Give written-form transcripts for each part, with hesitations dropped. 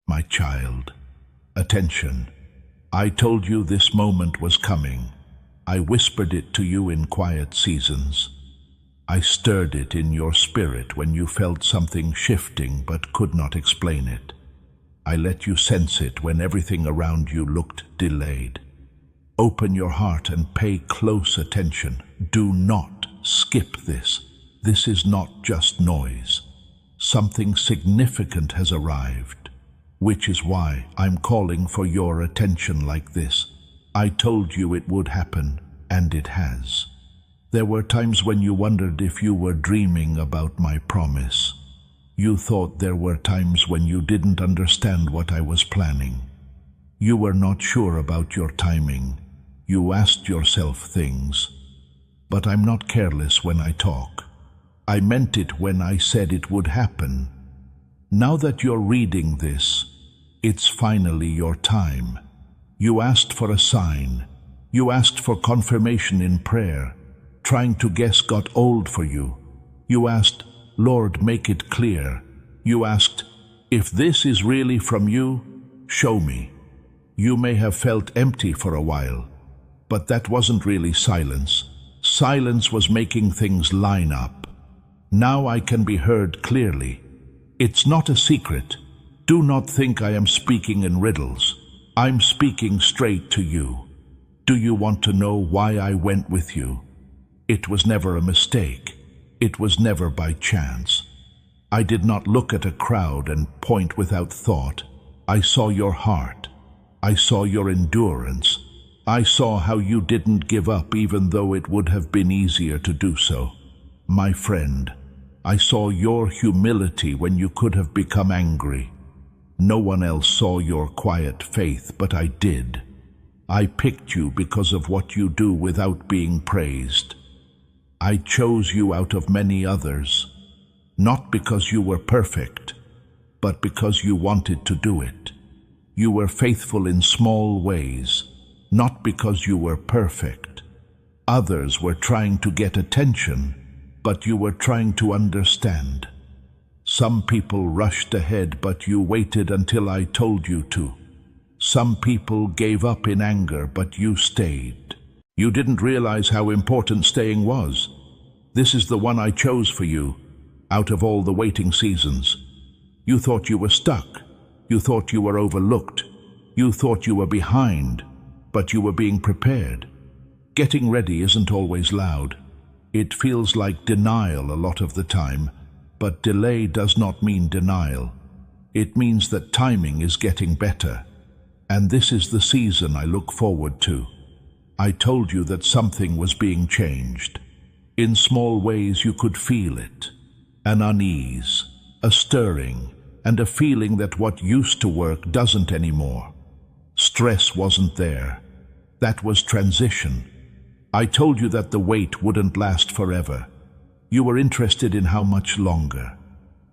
My child, attention. I told you this moment was coming. I whispered it to you in quiet seasons. I stirred it in your spirit when you felt something shifting but could not explain it. I let you sense it when everything around you looked delayed. Open your heart and pay close attention. Do not skip this. This is not just noise. Something significant has arrived, which is why I'm calling for your attention like this. I told you it would happen, and it has. There were times when you wondered if you were dreaming about my promise. You thought there were times when you didn't understand what I was planning. You were not sure about your timing. You asked yourself things. But I'm not careless when I talk. I meant it when I said it would happen. Now that you're reading this, it's finally your time. You asked for a sign. You asked for confirmation in prayer. Trying to guess got old for you. You asked, Lord, make it clear. You asked, if this is really from you, show me. You may have felt empty for a while, but that wasn't really silence. Silence was making things line up. Now I can be heard clearly. It's not a secret. Do not think I am speaking in riddles. I'm speaking straight to you. Do you want to know why I went with you? It was never a mistake. It was never by chance. I did not look at a crowd and point without thought. I saw your heart. I saw your endurance. I saw how you didn't give up even though it would have been easier to do so. My friend, I saw your humility when you could have become angry. No one else saw your quiet faith, but I did. I picked you because of what you do without being praised. I chose you out of many others, not because you were perfect, but because you wanted to do it. You were faithful in small ways, not because you were perfect. Others were trying to get attention, but you were trying to understand. Some people rushed ahead, but you waited until I told you to. Some people gave up in anger, but you stayed. You didn't realize how important staying was. This is the one I chose for you, out of all the waiting seasons. You thought you were stuck. You thought you were overlooked. You thought you were behind, but you were being prepared. Getting ready isn't always loud. It feels like denial a lot of the time, but delay does not mean denial. It means that timing is getting better. And this is the season I look forward to. I told you that something was being changed. In small ways you could feel it. An unease, a stirring, and a feeling that what used to work doesn't anymore. Stress wasn't there. That was transition. I told you that the wait wouldn't last forever. You were interested in how much longer.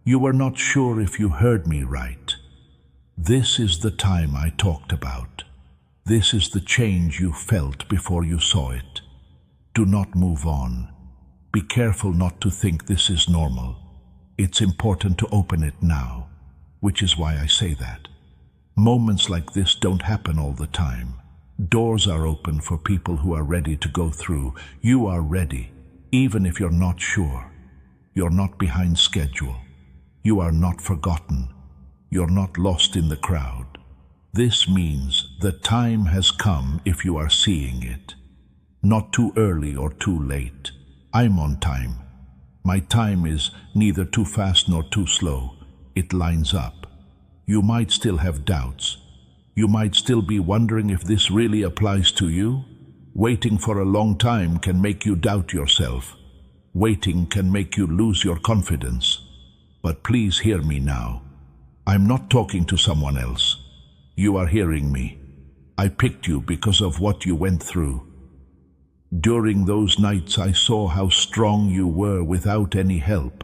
You were not sure if you heard me right. This is the time I talked about. This is the change you felt before you saw it. Do not move on. Be careful not to think this is normal. It's important to open it now, which is why I say that. Moments like this don't happen all the time. Doors are open for people who are ready to go through. You are ready, even if you're not sure. You're not behind schedule. You are not forgotten. You're not lost in the crowd. This means the time has come if you are seeing it. Not too early or too late. I'm on time. My time is neither too fast nor too slow. It lines up. You might still have doubts. You might still be wondering if this really applies to you. Waiting for a long time can make you doubt yourself. Waiting can make you lose your confidence. But please hear me now. I'm not talking to someone else. You are hearing me. I picked you because of what you went through. During those nights I saw how strong you were without any help.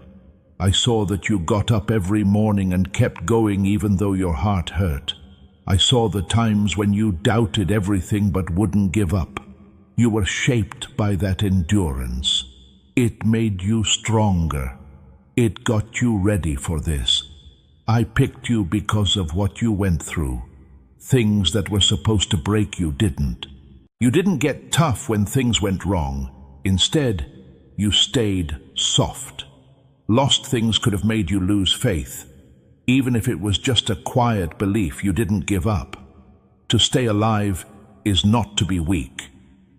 I saw that you got up every morning and kept going even though your heart hurt. I saw the times when you doubted everything but wouldn't give up. You were shaped by that endurance. It made you stronger. It got you ready for this. I picked you because of what you went through. Things that were supposed to break you didn't. You didn't get tough when things went wrong. Instead, you stayed soft. Lost things could have made you lose faith. Even if it was just a quiet belief, you didn't give up. To stay alive is not to be weak.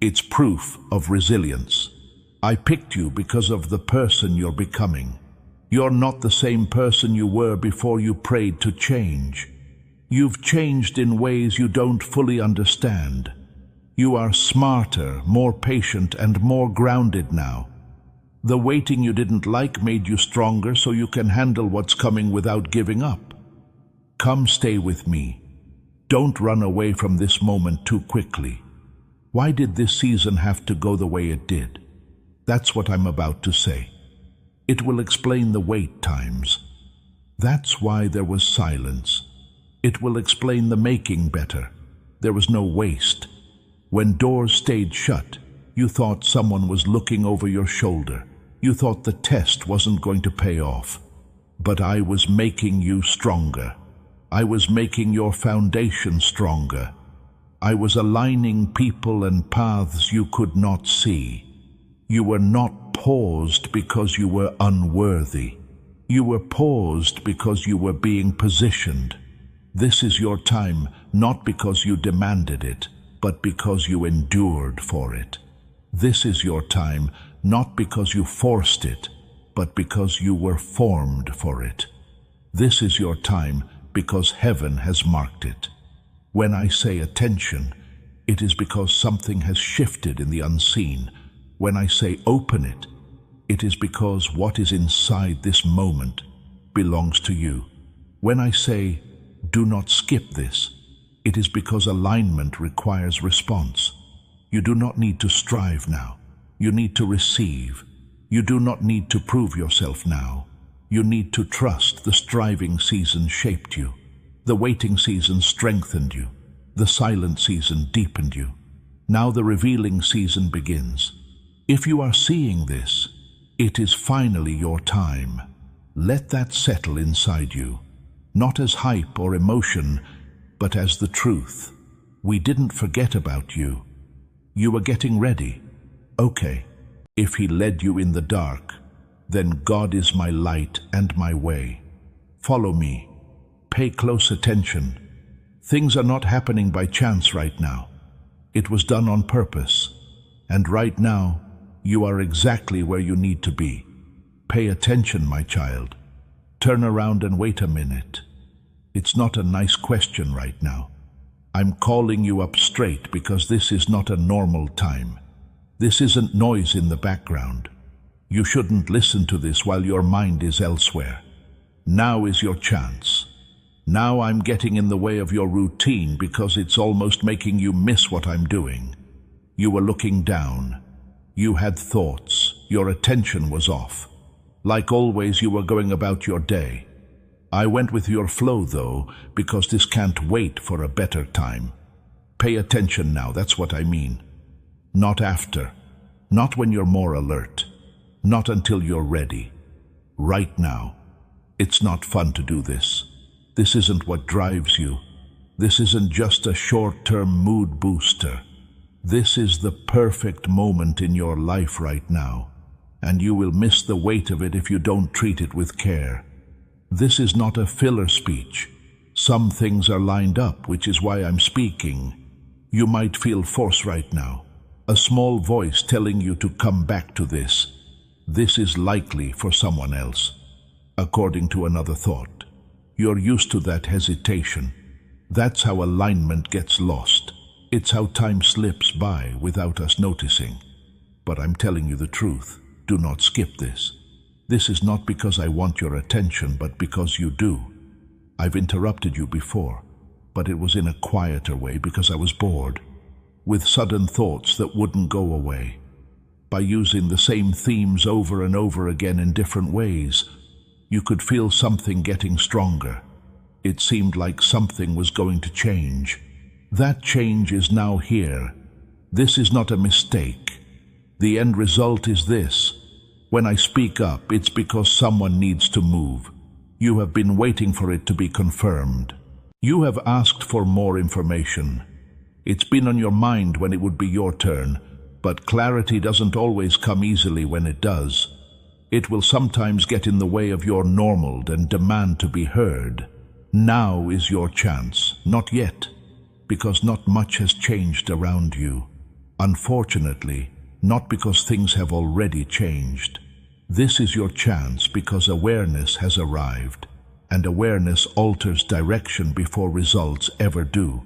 It's proof of resilience. I picked you because of the person you're becoming. You're not the same person you were before you prayed to change. You've changed in ways you don't fully understand. You are smarter, more patient, and more grounded now. The waiting you didn't like made you stronger so you can handle what's coming without giving up. Come stay with me. Don't run away from this moment too quickly. Why did this season have to go the way it did? That's what I'm about to say. It will explain the wait times. That's why there was silence. It will explain the making better. There was no waste. When doors stayed shut, you thought someone was looking over your shoulder. You thought the test wasn't going to pay off. But I was making you stronger. I was making your foundation stronger. I was aligning people and paths you could not see. You were not paused because you were unworthy. You were paused because you were being positioned. This is your time, not because you demanded it, but because you endured for it. This is your time, not because you forced it, but because you were formed for it. This is your time because heaven has marked it. When I say attention, it is because something has shifted in the unseen. When I say open it, it is because what is inside this moment belongs to you. When I say do not skip this, it is because alignment requires response. You do not need to strive now. You need to receive. You do not need to prove yourself now. You need to trust the striving season shaped you. The waiting season strengthened you. The silent season deepened you. Now the revealing season begins. If you are seeing this, it is finally your time. Let that settle inside you, not as hype or emotion, but as the truth. We didn't forget about you. You were getting ready. Okay, if He led you in the dark, then God is my light and my way. Follow me. Pay close attention. Things are not happening by chance right now. It was done on purpose. And right now, you are exactly where you need to be. Pay attention, my child. Turn around and wait a minute. It's not a nice question right now. I'm calling you up straight because this is not a normal time. This isn't noise in the background. You shouldn't listen to this while your mind is elsewhere. Now is your chance. Now I'm getting in the way of your routine because it's almost making you miss what I'm doing. You were looking down. You had thoughts. Your attention was off. Like always, you were going about your day. I went with your flow, though, because this can't wait for a better time. Pay attention now, that's what I mean. Not after. Not when you're more alert. Not until you're ready. Right now. It's not fun to do this. This isn't what drives you. This isn't just a short-term mood booster. This is the perfect moment in your life right now, and you will miss the weight of it if you don't treat it with care. This is not a filler speech. Some things are lined up, which is why I'm speaking. You might feel force right now, a small voice telling you to come back to this. This is likely for someone else, according to another thought. You're used to that hesitation. That's how alignment gets lost. It's how time slips by without us noticing. But I'm telling you the truth. Do not skip this. This is not because I want your attention, but because you do. I've interrupted you before, but it was in a quieter way because I was bored, with sudden thoughts that wouldn't go away. By using the same themes over and over again in different ways, you could feel something getting stronger. It seemed like something was going to change. That change is now here. This is not a mistake. The end result is this. When I speak up, it's because someone needs to move. You have been waiting for it to be confirmed. You have asked for more information. It's been on your mind when it would be your turn, but clarity doesn't always come easily when it does. It will sometimes get in the way of your normal and demand to be heard. Now is your chance, not yet, because not much has changed around you. Unfortunately, not because things have already changed. This is your chance because awareness has arrived, and awareness alters direction before results ever do.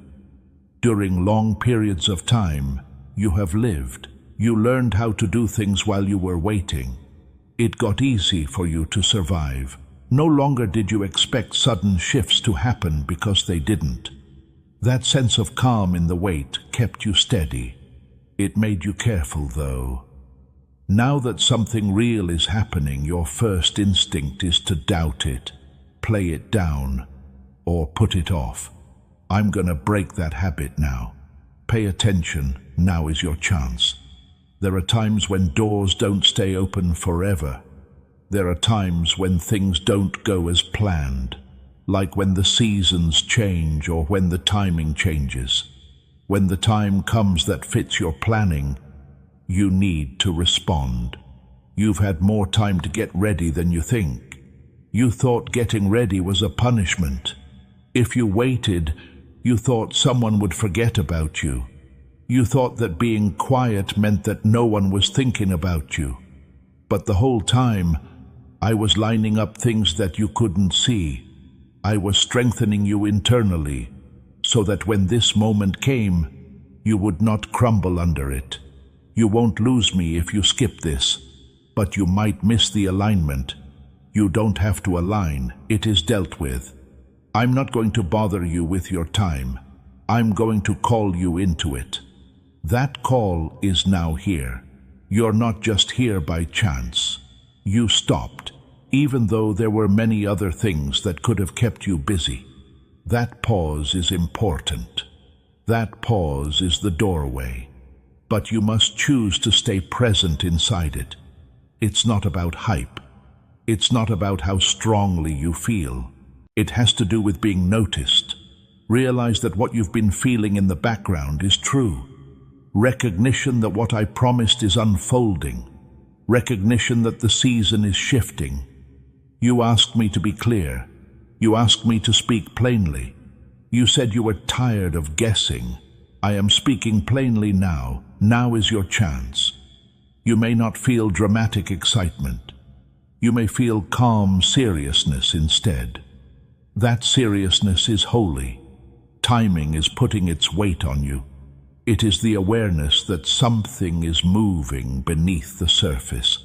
During long periods of time, you have lived. You learned how to do things while you were waiting. It got easy for you to survive. No longer did you expect sudden shifts to happen because they didn't. That sense of calm in the wait kept you steady. It made you careful, though. Now that something real is happening, your first instinct is to doubt it, play it down, or put it off. I'm gonna break that habit now. Pay attention, now is your chance. There are times when doors don't stay open forever. There are times when things don't go as planned, like when the seasons change or when the timing changes. When the time comes that fits your planning, you need to respond. You've had more time to get ready than you think. You thought getting ready was a punishment. If you waited, you thought someone would forget about you. You thought that being quiet meant that no one was thinking about you. But the whole time, I was lining up things that you couldn't see. I was strengthening you internally, so that when this moment came, you would not crumble under it. You won't lose me if you skip this, but you might miss the alignment. You don't have to align, it is dealt with. I'm not going to bother you with your time. I'm going to call you into it. That call is now here. You're not just here by chance. You stopped, even though there were many other things that could have kept you busy. That pause is important. That pause is the doorway. But you must choose to stay present inside it. It's not about hype. It's not about how strongly you feel. It has to do with being noticed. Realize that what you've been feeling in the background is true. Recognition that what I promised is unfolding. Recognition that the season is shifting. You asked me to be clear. You asked me to speak plainly. You said you were tired of guessing. I am speaking plainly now. Now is your chance. You may not feel dramatic excitement. You may feel calm seriousness instead. That seriousness is holy. Timing is putting its weight on you. It is the awareness that something is moving beneath the surface.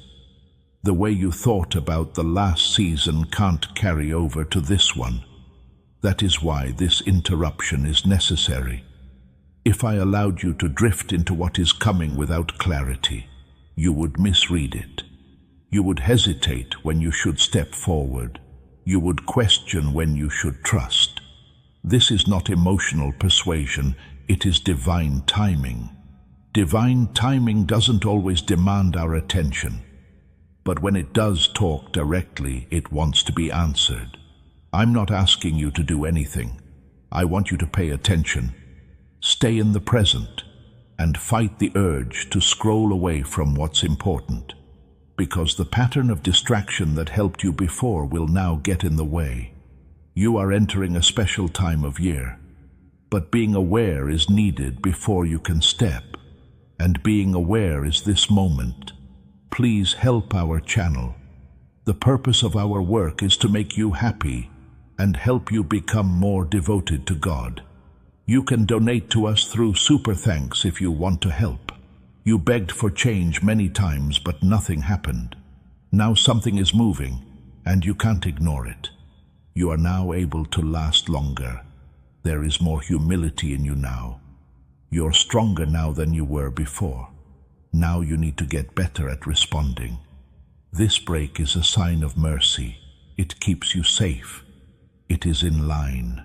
The way you thought about the last season can't carry over to this one. That is why this interruption is necessary. If I allowed you to drift into what is coming without clarity, you would misread it. You would hesitate when you should step forward. You would question when you should trust. This is not emotional persuasion, it is divine timing. Divine timing doesn't always demand our attention, but when it does talk directly, it wants to be answered. I'm not asking you to do anything. I want you to pay attention. Stay in the present and fight the urge to scroll away from what's important, because the pattern of distraction that helped you before will now get in the way. You are entering a special time of year, but being aware is needed before you can step, and being aware is this moment. Please help our channel. The purpose of our work is to make you happy and help you become more devoted to God. You can donate to us through Super Thanks if you want to help. You begged for change many times, but nothing happened. Now something is moving, and you can't ignore it. You are now able to last longer. There is more humility in you now. You're stronger now than you were before. Now you need to get better at responding. This break is a sign of mercy. It keeps you safe. It is in line.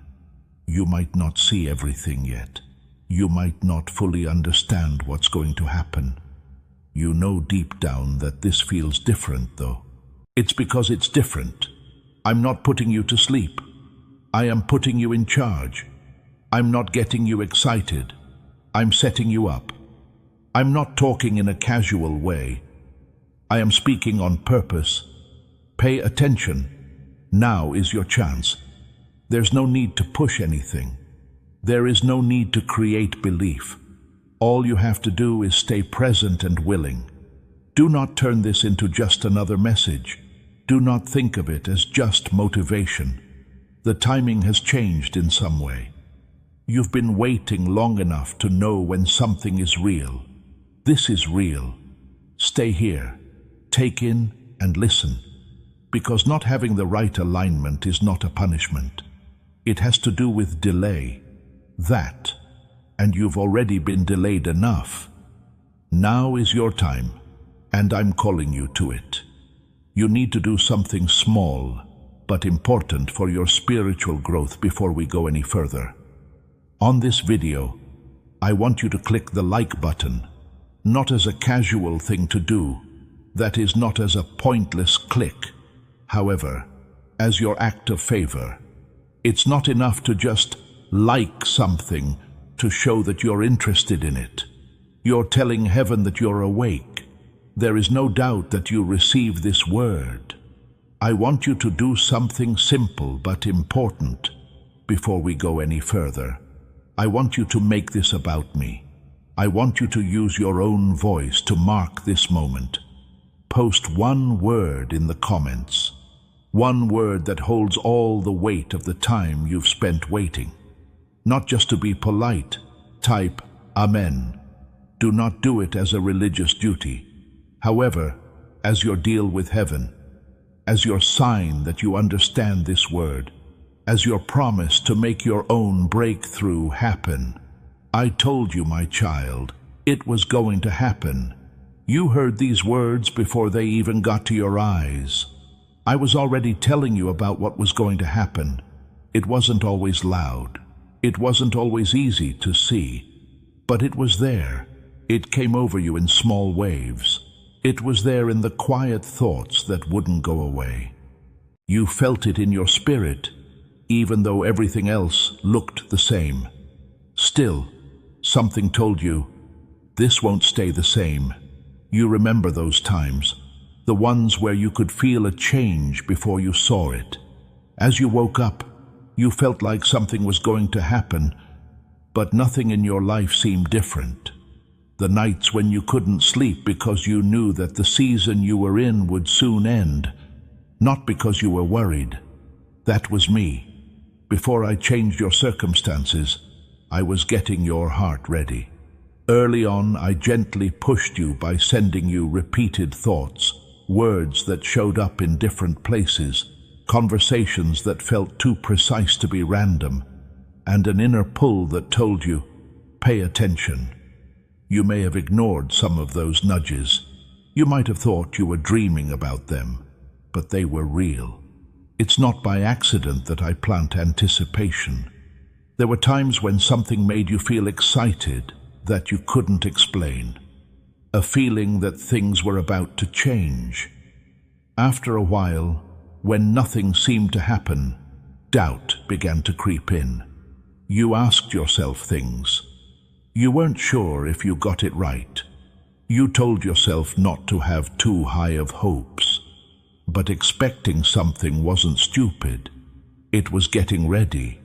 You might not see everything yet. You might not fully understand what's going to happen. You know deep down that this feels different, though. It's because it's different. I'm not putting you to sleep. I am putting you in charge. I'm not getting you excited. I'm setting you up. I'm not talking in a casual way. I am speaking on purpose. Pay attention. Now is your chance. There's no need to push anything. There is no need to create belief. All you have to do is stay present and willing. Do not turn this into just another message. Do not think of it as just motivation. The timing has changed in some way. You've been waiting long enough to know when something is real. This is real. Stay here. Take in and listen. Because not having the right alignment is not a punishment. It has to do with delay. That. And you've already been delayed enough. Now is your time, and I'm calling you to it. You need to do something small, but important for your spiritual growth before we go any further. On this video, I want you to click the like button, not as a casual thing to do, that is not as a pointless click. However, as your act of favor. It's not enough to just like something to show that you're interested in it. You're telling heaven that you're awake. There is no doubt that you receive this word. I want you to do something simple but important before we go any further. I want you to make this about me. I want you to use your own voice to mark this moment. Post one word in the comments. One word that holds all the weight of the time you've spent waiting. Not just to be polite. Type Amen. Do not do it as a religious duty. However, as your deal with heaven, as your sign that you understand this word, as your promise to make your own breakthrough happen. I told you, my child, it was going to happen. You heard these words before they even got to your eyes. I was already telling you about what was going to happen. It wasn't always loud. It wasn't always easy to see. But it was there. It came over you in small waves. It was there in the quiet thoughts that wouldn't go away. You felt it in your spirit, even though everything else looked the same. Still, something told you, this won't stay the same. You remember those times, the ones where you could feel a change before you saw it. As you woke up, you felt like something was going to happen, but nothing in your life seemed different. The nights when you couldn't sleep because you knew that the season you were in would soon end, not because you were worried. That was me. Before I changed your circumstances, I was getting your heart ready. Early on, I gently pushed you by sending you repeated thoughts, words that showed up in different places, conversations that felt too precise to be random, and an inner pull that told you, pay attention. You may have ignored some of those nudges. You might have thought you were dreaming about them, but they were real. It's not by accident that I plant anticipation. There were times when something made you feel excited that you couldn't explain. A feeling that things were about to change. After a while, when nothing seemed to happen, doubt began to creep in. You asked yourself things. You weren't sure if you got it right. You told yourself not to have too high of hopes. But expecting something wasn't stupid. It was getting ready.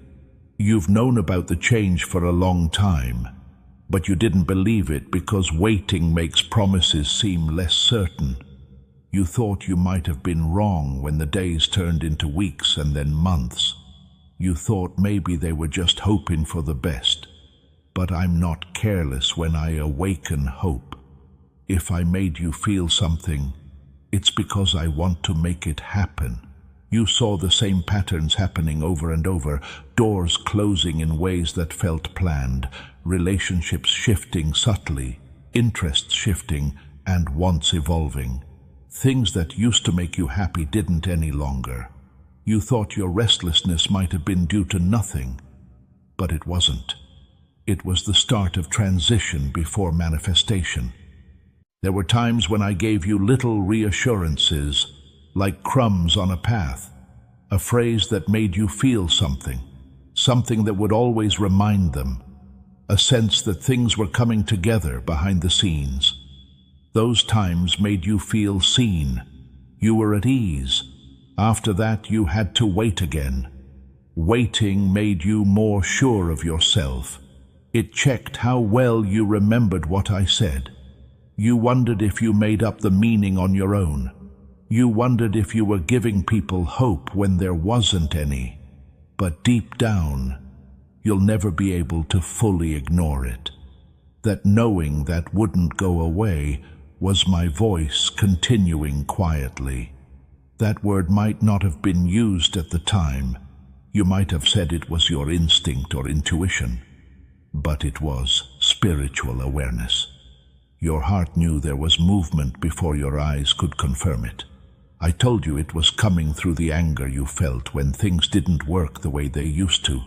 You've known about the change for a long time, but you didn't believe it because waiting makes promises seem less certain. You thought you might have been wrong when the days turned into weeks and then months. You thought maybe they were just hoping for the best. But I'm not careless when I awaken hope. If I made you feel something, it's because I want to make it happen. You saw the same patterns happening over and over, doors closing in ways that felt planned, relationships shifting subtly, interests shifting, and wants evolving. Things that used to make you happy didn't any longer. You thought your restlessness might have been due to nothing, but it wasn't. It was the start of transition before manifestation. There were times when I gave you little reassurances, like crumbs on a path. a phrase that made you feel something, something that would always remind them, a sense that things were coming together behind the scenes. Those times made you feel seen. You were at ease. After that, you had to wait again. Waiting made you more sure of yourself. It checked how well you remembered what I said. You wondered if you made up the meaning on your own. You wondered if you were giving people hope when there wasn't any. But deep down, you'll never be able to fully ignore it. That knowing that wouldn't go away was my voice continuing quietly. That word might not have been used at the time. You might have said it was your instinct or intuition, but it was spiritual awareness. Your heart knew there was movement before your eyes could confirm it. I told you it was coming through the anger you felt when things didn't work the way they used to,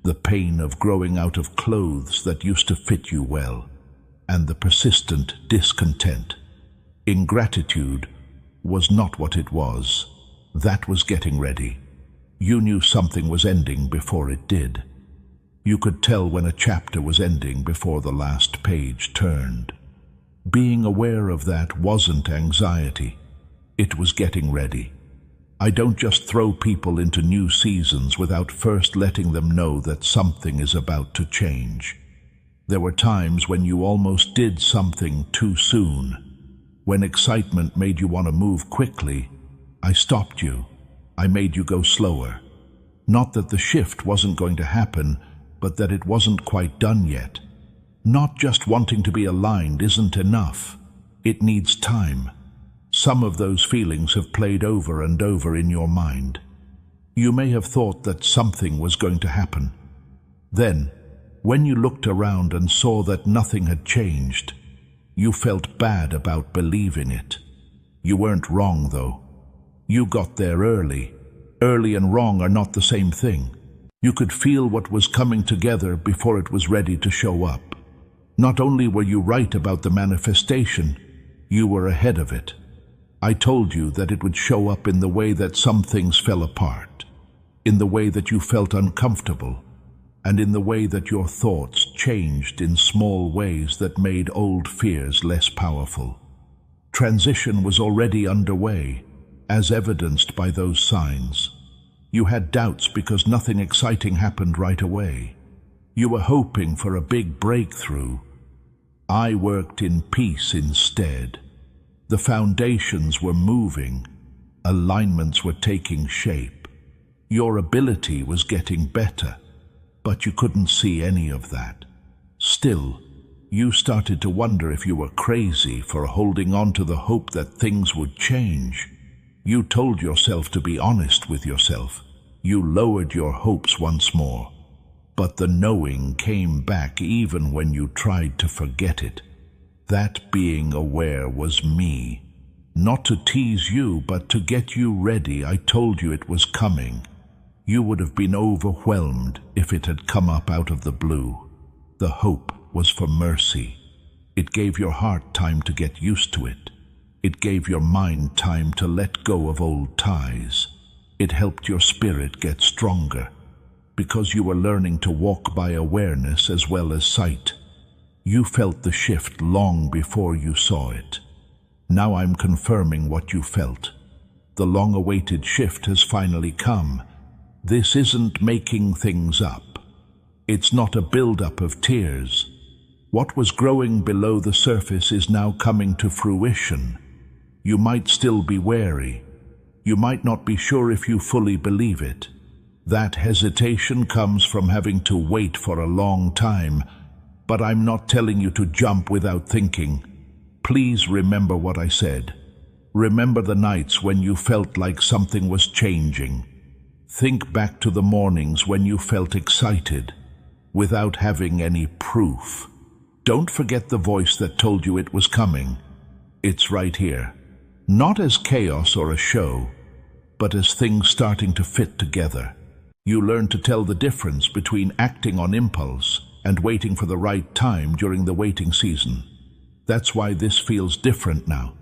the pain of growing out of clothes that used to fit you well, and the persistent discontent. Ingratitude was not what it was. That was getting ready. You knew something was ending before it did. You could tell when a chapter was ending before the last page turned. Being aware of that wasn't anxiety. It was getting ready. I don't just throw people into new seasons without first letting them know that something is about to change. There were times when you almost did something too soon. When excitement made you want to move quickly, I stopped you. I made you go slower. Not that the shift wasn't going to happen, but that it wasn't quite done yet. Not just wanting to be aligned isn't enough. It needs time. Some of those feelings have played over and over in your mind. You may have thought that something was going to happen. Then, when you looked around and saw that nothing had changed, you felt bad about believing it. You weren't wrong, though. You got there early. Early and wrong are not the same thing. You could feel what was coming together before it was ready to show up. Not only were you right about the manifestation, you were ahead of it. I told you that it would show up in the way that some things fell apart, in the way that you felt uncomfortable, and in the way that your thoughts changed in small ways that made old fears less powerful. Transition was already underway, as evidenced by those signs. You had doubts because nothing exciting happened right away. You were hoping for a big breakthrough. I worked in peace instead. The foundations were moving. Alignments were taking shape. Your ability was getting better. But you couldn't see any of that. Still, you started to wonder if you were crazy for holding on to the hope that things would change. You told yourself to be honest with yourself. You lowered your hopes once more. But the knowing came back even when you tried to forget it. That being aware was me. Not to tease you, but to get you ready. I told you it was coming. You would have been overwhelmed if it had come up out of the blue. The hope was for mercy. It gave your heart time to get used to it. It gave your mind time to let go of old ties. It helped your spirit get stronger, because you were learning to walk by awareness as well as sight. You felt the shift long before you saw it. Now I'm confirming what you felt. The long-awaited shift has finally come. This isn't making things up. It's not a build-up of tears. What was growing below the surface is now coming to fruition. You might still be wary. You might not be sure if you fully believe it. That hesitation comes from having to wait for a long time, but I'm not telling you to jump without thinking. Please remember what I said. Remember the nights when you felt like something was changing. Think back to the mornings when you felt excited, without having any proof. Don't forget the voice that told you it was coming. It's right here. Not as chaos or a show, but as things starting to fit together. You learn to tell the difference between acting on impulse and waiting for the right time during the waiting season. That's why this feels different now.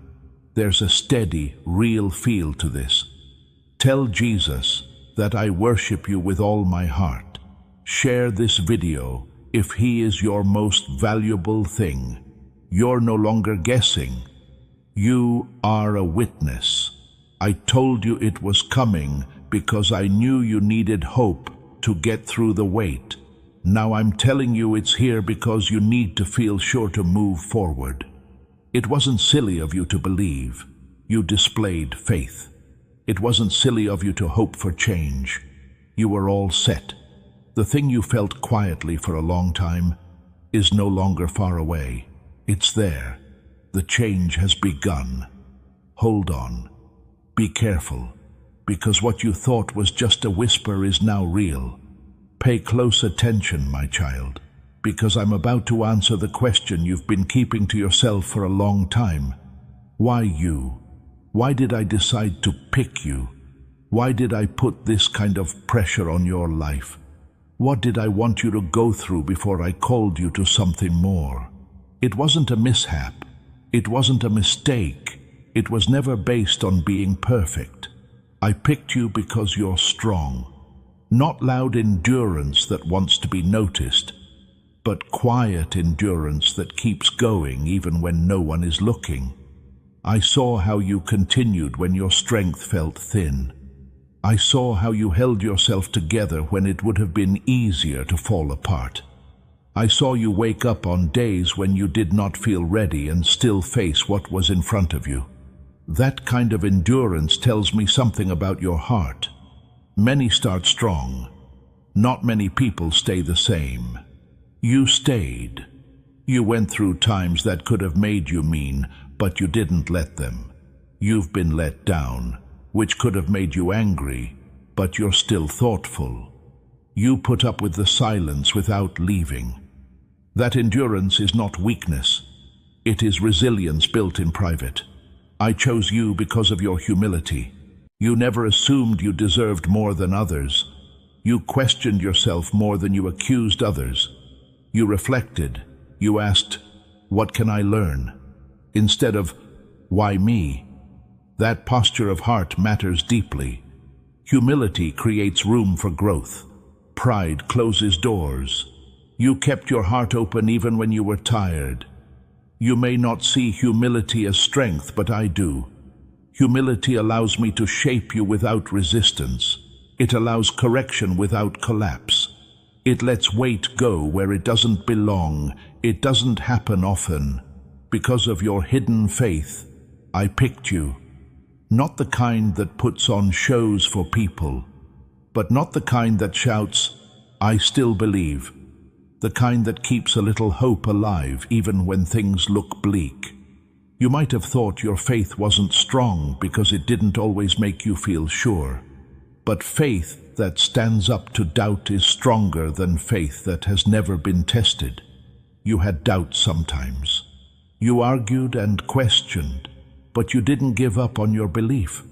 There's a steady, real feel to this. Tell Jesus, that I worship you with all my heart. Share this video if he is your most valuable thing. You're no longer guessing. You are a witness. I told you it was coming because I knew you needed hope to get through the wait. Now I'm telling you it's here because you need to feel sure to move forward. It wasn't silly of you to believe. You displayed faith. It wasn't silly of you to hope for change. You were all set. The thing you felt quietly for a long time is no longer far away. It's there. The change has begun. Hold on. Be careful, because what you thought was just a whisper is now real. Pay close attention, my child, because I'm about to answer the question you've been keeping to yourself for a long time. Why you? Why did I decide to pick you? Why did I put this kind of pressure on your life? What did I want you to go through before I called you to something more? It wasn't a mishap. It wasn't a mistake. It was never based on being perfect. I picked you because you're strong. Not loud endurance that wants to be noticed, but quiet endurance that keeps going even when no one is looking. I saw how you continued when your strength felt thin. I saw how you held yourself together when it would have been easier to fall apart. I saw you wake up on days when you did not feel ready and still face what was in front of you. That kind of endurance tells me something about your heart. Many start strong. Not many people stay the same. You stayed. You went through times that could have made you mean, but you didn't let them. You've been let down, which could have made you angry, but you're still thoughtful. You put up with the silence without leaving. That endurance is not weakness. It is resilience built in private. I chose you because of your humility. You never assumed you deserved more than others. You questioned yourself more than you accused others. You reflected. You asked, "What can I learn?" instead of, "Why me?" That posture of heart matters deeply. Humility creates room for growth. Pride closes doors. You kept your heart open even when you were tired. You may not see humility as strength, but I do. Humility allows me to shape you without resistance. It allows correction without collapse. It lets weight go where it doesn't belong. It doesn't happen often. Because of your hidden faith, I picked you. Not the kind that puts on shows for people, but not the kind that shouts, "I still believe." The kind that keeps a little hope alive even when things look bleak. You might have thought your faith wasn't strong because it didn't always make you feel sure. But faith that stands up to doubt is stronger than faith that has never been tested. You had doubts sometimes. You argued and questioned, but you didn't give up on your belief.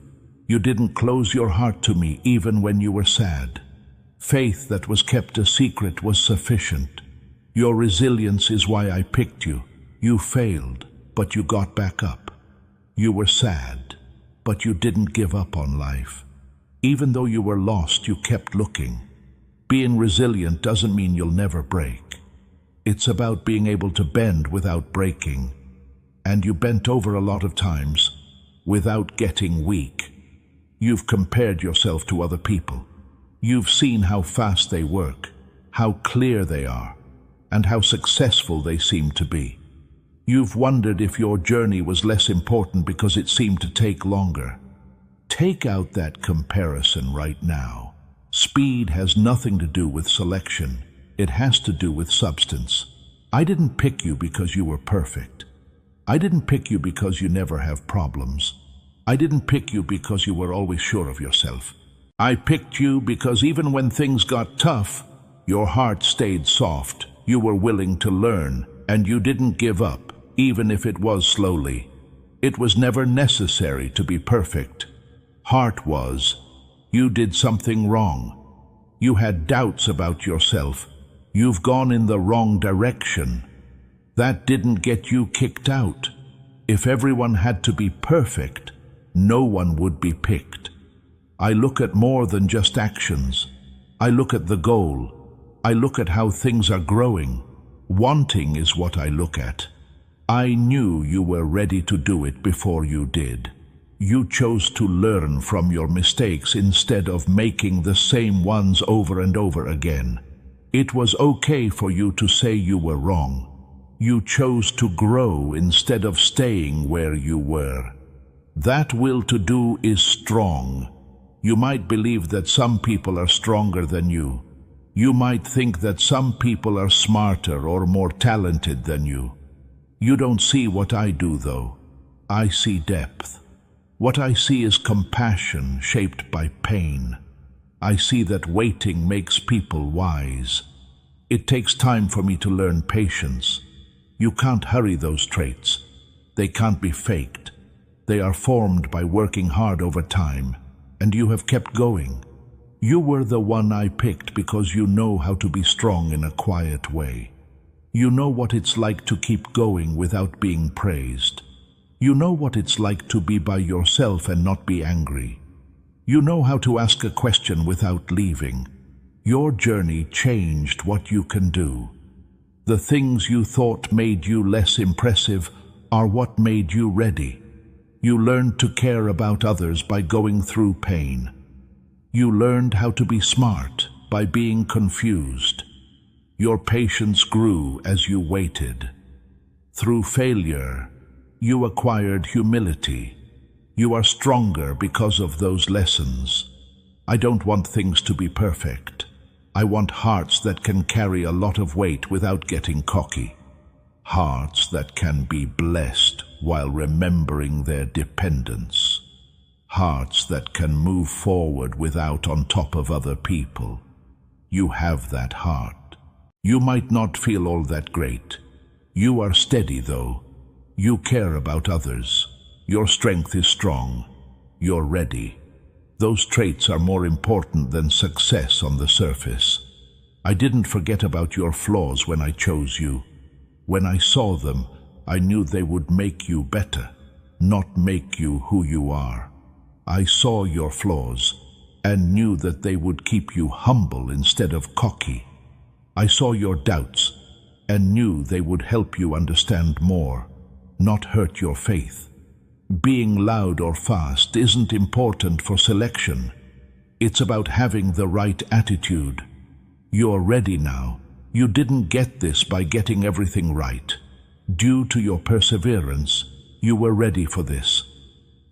You didn't close your heart to me even when you were sad. Faith that was kept a secret was sufficient. Your resilience is why I picked you. You failed, but you got back up. You were sad, but you didn't give up on life. Even though you were lost, you kept looking. Being resilient doesn't mean you'll never break. It's about being able to bend without breaking. And you bent over a lot of times without getting weak. You've compared yourself to other people. You've seen how fast they work, how clear they are, and how successful they seem to be. You've wondered if your journey was less important because it seemed to take longer. Take out that comparison right now. Speed has nothing to do with selection. It has to do with substance. I didn't pick you because you were perfect. I didn't pick you because you never have problems. I didn't pick you because you were always sure of yourself. I picked you because even when things got tough, your heart stayed soft. You were willing to learn, and you didn't give up, even if it was slowly. It was never necessary to be perfect. Heart was. You did something wrong. You had doubts about yourself. You've gone in the wrong direction. That didn't get you kicked out. If everyone had to be perfect, no one would be picked. I look at more than just actions. I look at the goal. I look at how things are growing. Wanting is what I look at. I knew you were ready to do it before you did. You chose to learn from your mistakes instead of making the same ones over and over again. It was okay for you to say you were wrong. You chose to grow instead of staying where you were. That will to do is strong. You might believe that some people are stronger than you. You might think that some people are smarter or more talented than you. You don't see what I do, though. I see depth. What I see is compassion shaped by pain. I see that waiting makes people wise. It takes time for me to learn patience. You can't hurry those traits. They can't be faked. They are formed by working hard over time, and you have kept going. You were the one I picked because you know how to be strong in a quiet way. You know what it's like to keep going without being praised. You know what it's like to be by yourself and not be angry. You know how to ask a question without leaving. Your journey changed what you can do. The things you thought made you less impressive are what made you ready. You learned to care about others by going through pain. You learned how to be smart by being confused. Your patience grew as you waited. Through failure, you acquired humility. You are stronger because of those lessons. I don't want things to be perfect. I want hearts that can carry a lot of weight without getting cocky. Hearts that can be blessed while remembering their dependence. Hearts that can move forward without on top of other people. You have that heart. You might not feel all that great. You are steady, though. You care about others. Your strength is strong. You're ready. Those traits are more important than success on the surface. I didn't forget about your flaws when I chose you. When I saw them, I knew they would make you better, not make you who you are. I saw your flaws and knew that they would keep you humble instead of cocky. I saw your doubts and knew they would help you understand more, not hurt your faith. Being loud or fast isn't important for selection. It's about having the right attitude. You're ready now. You didn't get this by getting everything right. Due to your perseverance, you were ready for this.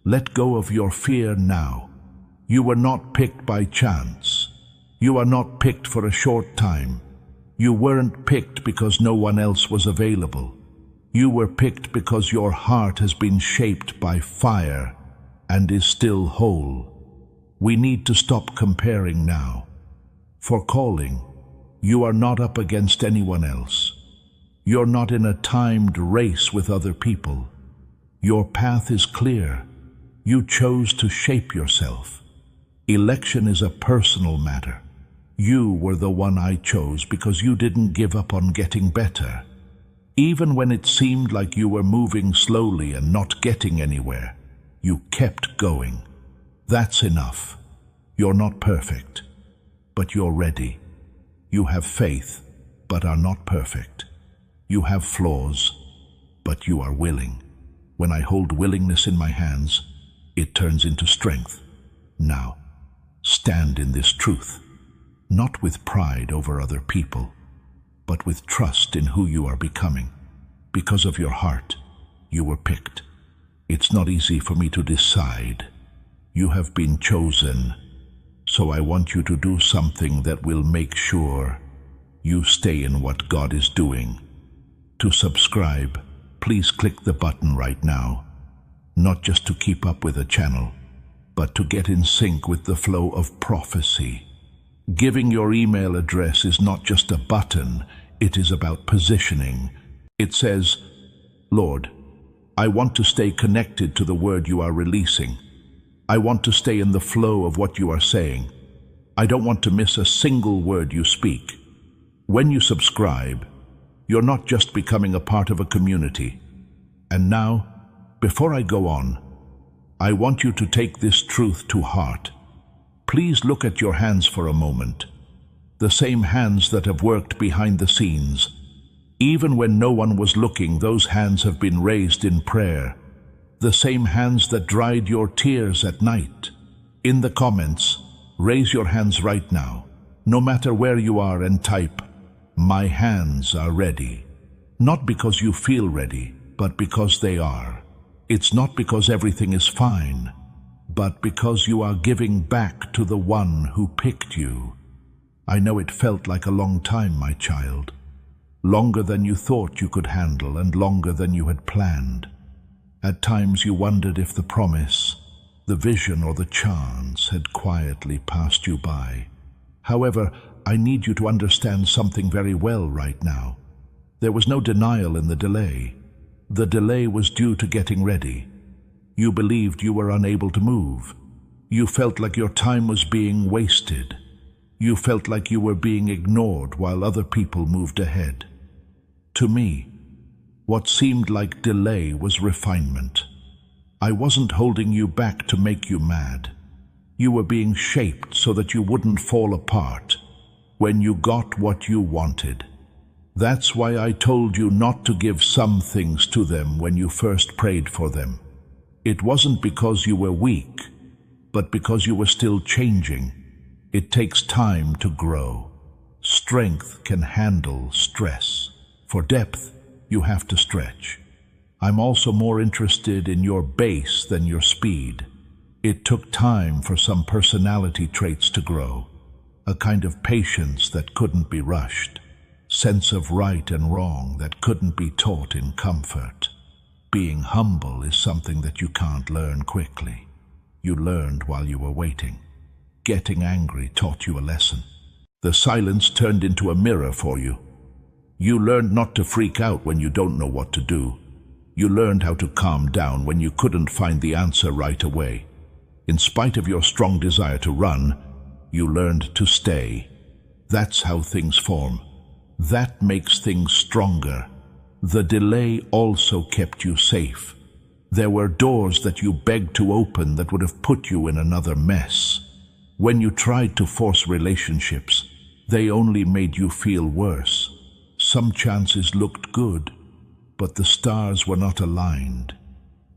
Let go of your fear now. You were not picked by chance. You are not picked for a short time. You weren't picked because no one else was available. You were picked because your heart has been shaped by fire and is still whole. We need to stop comparing now. For calling, you are not up against anyone else. You're not in a timed race with other people. Your path is clear. You chose to shape yourself. Election is a personal matter. You were the one I chose because you didn't give up on getting better. Even when it seemed like you were moving slowly and not getting anywhere, you kept going. That's enough. You're not perfect, but you're ready. You have faith, but are not perfect. You have flaws, but you are willing. When I hold willingness in my hands, it turns into strength. Now, stand in this truth, not with pride over other people, but with trust in who you are becoming. Because of your heart, you were picked. It's not easy for me to decide. You have been chosen, so I want you to do something that will make sure you stay in what God is doing. To subscribe, please click the button right now, not just to keep up with the channel, but to get in sync with the flow of prophecy. Giving your email address is not just a button, it is about positioning. It says, Lord, I want to stay connected to the word you are releasing. I want to stay in the flow of what you are saying. I don't want to miss a single word you speak. When you subscribe, you're not just becoming a part of a community. And now, before I go on, I want you to take this truth to heart. Please look at your hands for a moment. The same hands that have worked behind the scenes. Even when no one was looking, those hands have been raised in prayer. The same hands that dried your tears at night. In the comments, raise your hands right now, no matter where you are, and type, "My hands are ready." Not because you feel ready, but because they are. It's not because everything is fine, but because you are giving back to the one who picked you. I know it felt like a long time, my child. Longer than you thought you could handle, and longer than you had planned. At times you wondered if the promise, the vision, or the chance had quietly passed you by. However, I need you to understand something very well right now. There was no denial in the delay. The delay was due to getting ready. You believed you were unable to move. You felt like your time was being wasted. You felt like you were being ignored while other people moved ahead. To me, what seemed like delay was refinement. I wasn't holding you back to make you mad. You were being shaped so that you wouldn't fall apart when you got what you wanted. That's why I told you not to give some things to them when you first prayed for them. It wasn't because you were weak, but because you were still changing. It takes time to grow. Strength can handle stress. For depth, you have to stretch. I'm also more interested in your base than your speed. It took time for some personality traits to grow, a kind of patience that couldn't be rushed, sense of right and wrong that couldn't be taught in comfort. Being humble is something that you can't learn quickly. You learned while you were waiting. Getting angry taught you a lesson. The silence turned into a mirror for you. You learned not to freak out when you don't know what to do. You learned how to calm down when you couldn't find the answer right away. In spite of your strong desire to run, you learned to stay. That's how things form. That makes things stronger. The delay also kept you safe. There were doors that you begged to open that would have put you in another mess. When you tried to force relationships, they only made you feel worse. Some chances looked good, but the stars were not aligned.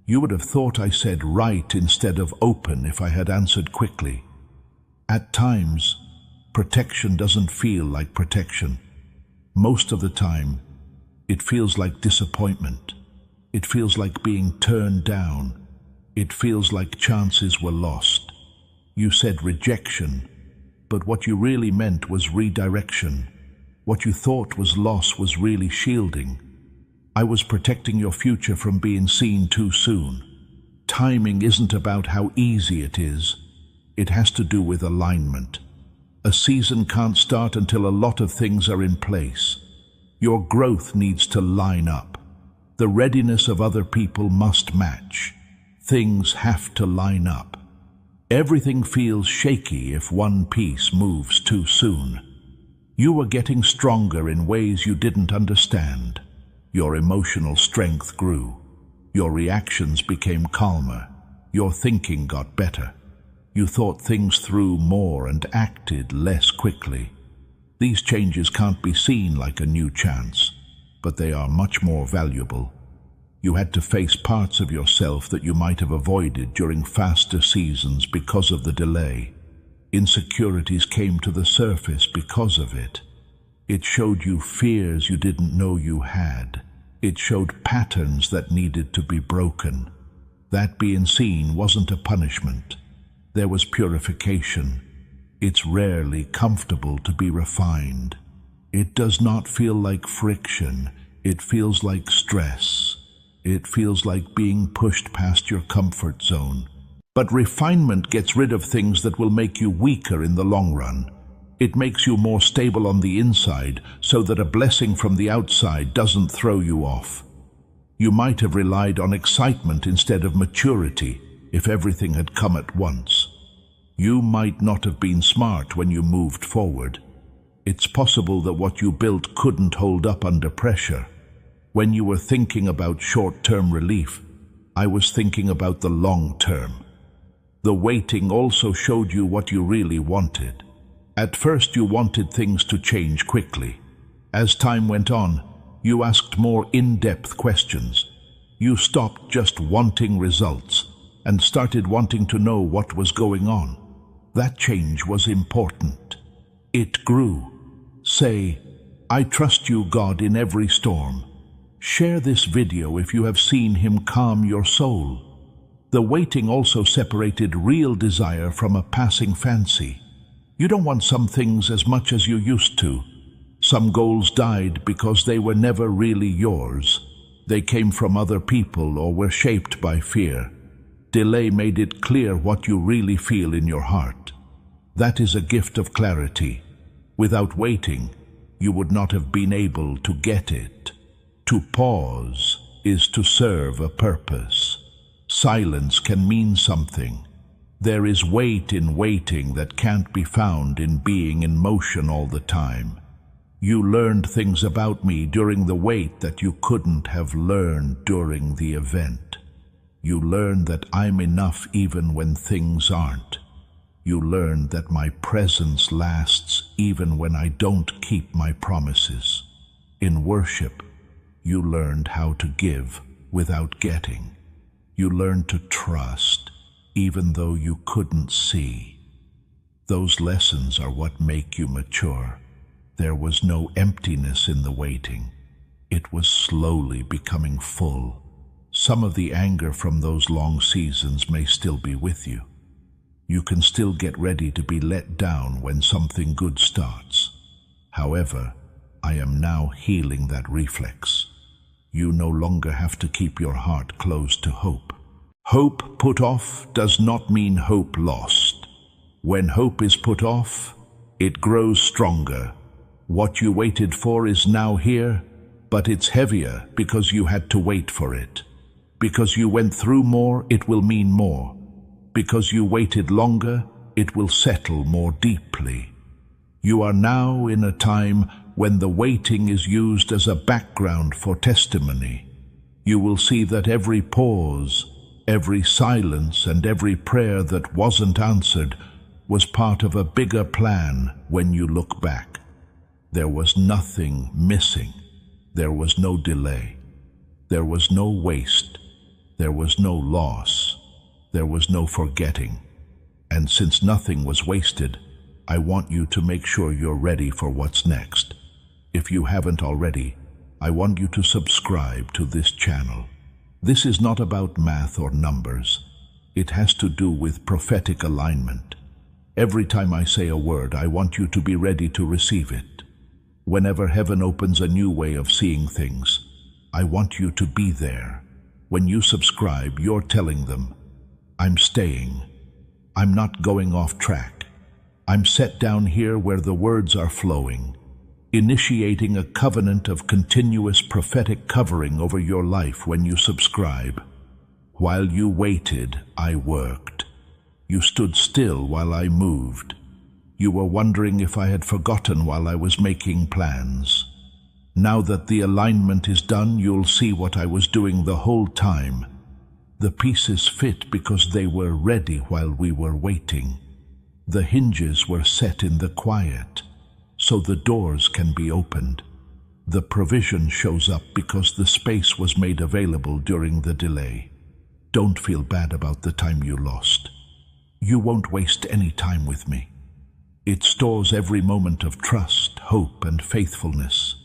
You would have thought I said right instead of open if I had answered quickly. At times, protection doesn't feel like protection. Most of the time, it feels like disappointment. It feels like being turned down. It feels like chances were lost. You said rejection, but what you really meant was redirection. What you thought was loss was really shielding. I was protecting your future from being seen too soon. Timing isn't about how easy it is. It has to do with alignment. A season can't start until a lot of things are in place. Your growth needs to line up. The readiness of other people must match. Things have to line up. Everything feels shaky if one piece moves too soon. You were getting stronger in ways you didn't understand. Your emotional strength grew. Your reactions became calmer. Your thinking got better. You thought things through more and acted less quickly. These changes can't be seen like a new chance, but they are much more valuable. You had to face parts of yourself that you might have avoided during faster seasons because of the delay. Insecurities came to the surface because of it. It showed you fears you didn't know you had. It showed patterns that needed to be broken. That being seen wasn't a punishment. There was purification. It's rarely comfortable to be refined. It does not feel like friction. It feels like stress. It feels like being pushed past your comfort zone. But refinement gets rid of things that will make you weaker in the long run. It makes you more stable on the inside so that a blessing from the outside doesn't throw you off. You might have relied on excitement instead of maturity if everything had come at once. You might not have been smart when you moved forward. It's possible that what you built couldn't hold up under pressure. When you were thinking about short-term relief, I was thinking about the long term. The waiting also showed you what you really wanted. At first you wanted things to change quickly. As time went on, you asked more in-depth questions. You stopped just wanting results and started wanting to know what was going on. That change was important. It grew. Say, "I trust you, God, in every storm." Share this video if you have seen Him calm your soul. The waiting also separated real desire from a passing fancy. You don't want some things as much as you used to. Some goals died because they were never really yours. They came from other people or were shaped by fear. Delay made it clear what you really feel in your heart. That is a gift of clarity. Without waiting, you would not have been able to get it. To pause is to serve a purpose. Silence can mean something. There is weight in waiting that can't be found in being in motion all the time. You learned things about me during the wait that you couldn't have learned during the event. You learned that I'm enough even when things aren't. You learned that my presence lasts even when I don't keep my promises. In worship, you learned how to give without getting. You learned to trust, even though you couldn't see. Those lessons are what make you mature. There was no emptiness in the waiting. It was slowly becoming full. Some of the anger from those long seasons may still be with you. You can still get ready to be let down when something good starts. However, I am now healing that reflex. You no longer have to keep your heart closed to hope. Hope put off does not mean hope lost. When hope is put off, it grows stronger. What you waited for is now here, but it's heavier because you had to wait for it. Because you went through more, it will mean more. Because you waited longer, it will settle more deeply. You are now in a time when the waiting is used as a background for testimony. You will see that every pause, every silence, and every prayer that wasn't answered was part of a bigger plan when you look back. There was nothing missing. There was no delay. There was no waste. There was no loss. There was no forgetting. And since nothing was wasted, I want you to make sure you're ready for what's next. If you haven't already, I want you to subscribe to this channel. This is not about math or numbers. It has to do with prophetic alignment. Every time I say a word, I want you to be ready to receive it. Whenever heaven opens a new way of seeing things, I want you to be there. When you subscribe, you're telling them, I'm staying. I'm not going off track. I'm set down here where the words are flowing, initiating a covenant of continuous prophetic covering over your life when you subscribe. While you waited, I worked. You stood still while I moved. You were wondering if I had forgotten while I was making plans. Now that the alignment is done, you'll see what I was doing the whole time. The pieces fit because they were ready while we were waiting. The hinges were set in the quiet, so the doors can be opened. The provision shows up because the space was made available during the delay. Don't feel bad about the time you lost. You won't waste any time with me. It stores every moment of trust, hope, and faithfulness,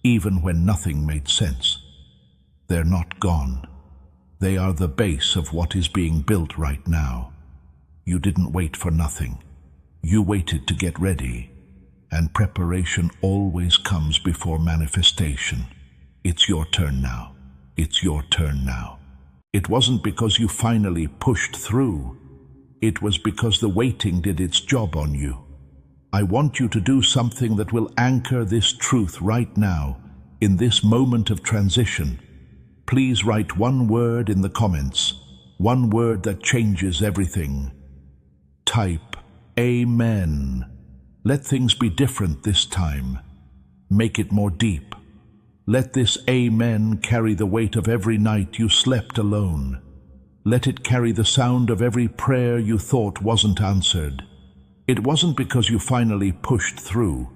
even when nothing made sense. They're not gone. They are the base of what is being built right now. You didn't wait for nothing. You waited to get ready, and preparation always comes before manifestation. It's your turn now. It's your turn now. It wasn't because you finally pushed through. It was because the waiting did its job on you. I want you to do something that will anchor this truth right now, in this moment of transition. Please write one word in the comments, one word that changes everything. Type, Amen. Let things be different this time. Make it more deep. Let this Amen carry the weight of every night you slept alone. Let it carry the sound of every prayer you thought wasn't answered. It wasn't because you finally pushed through.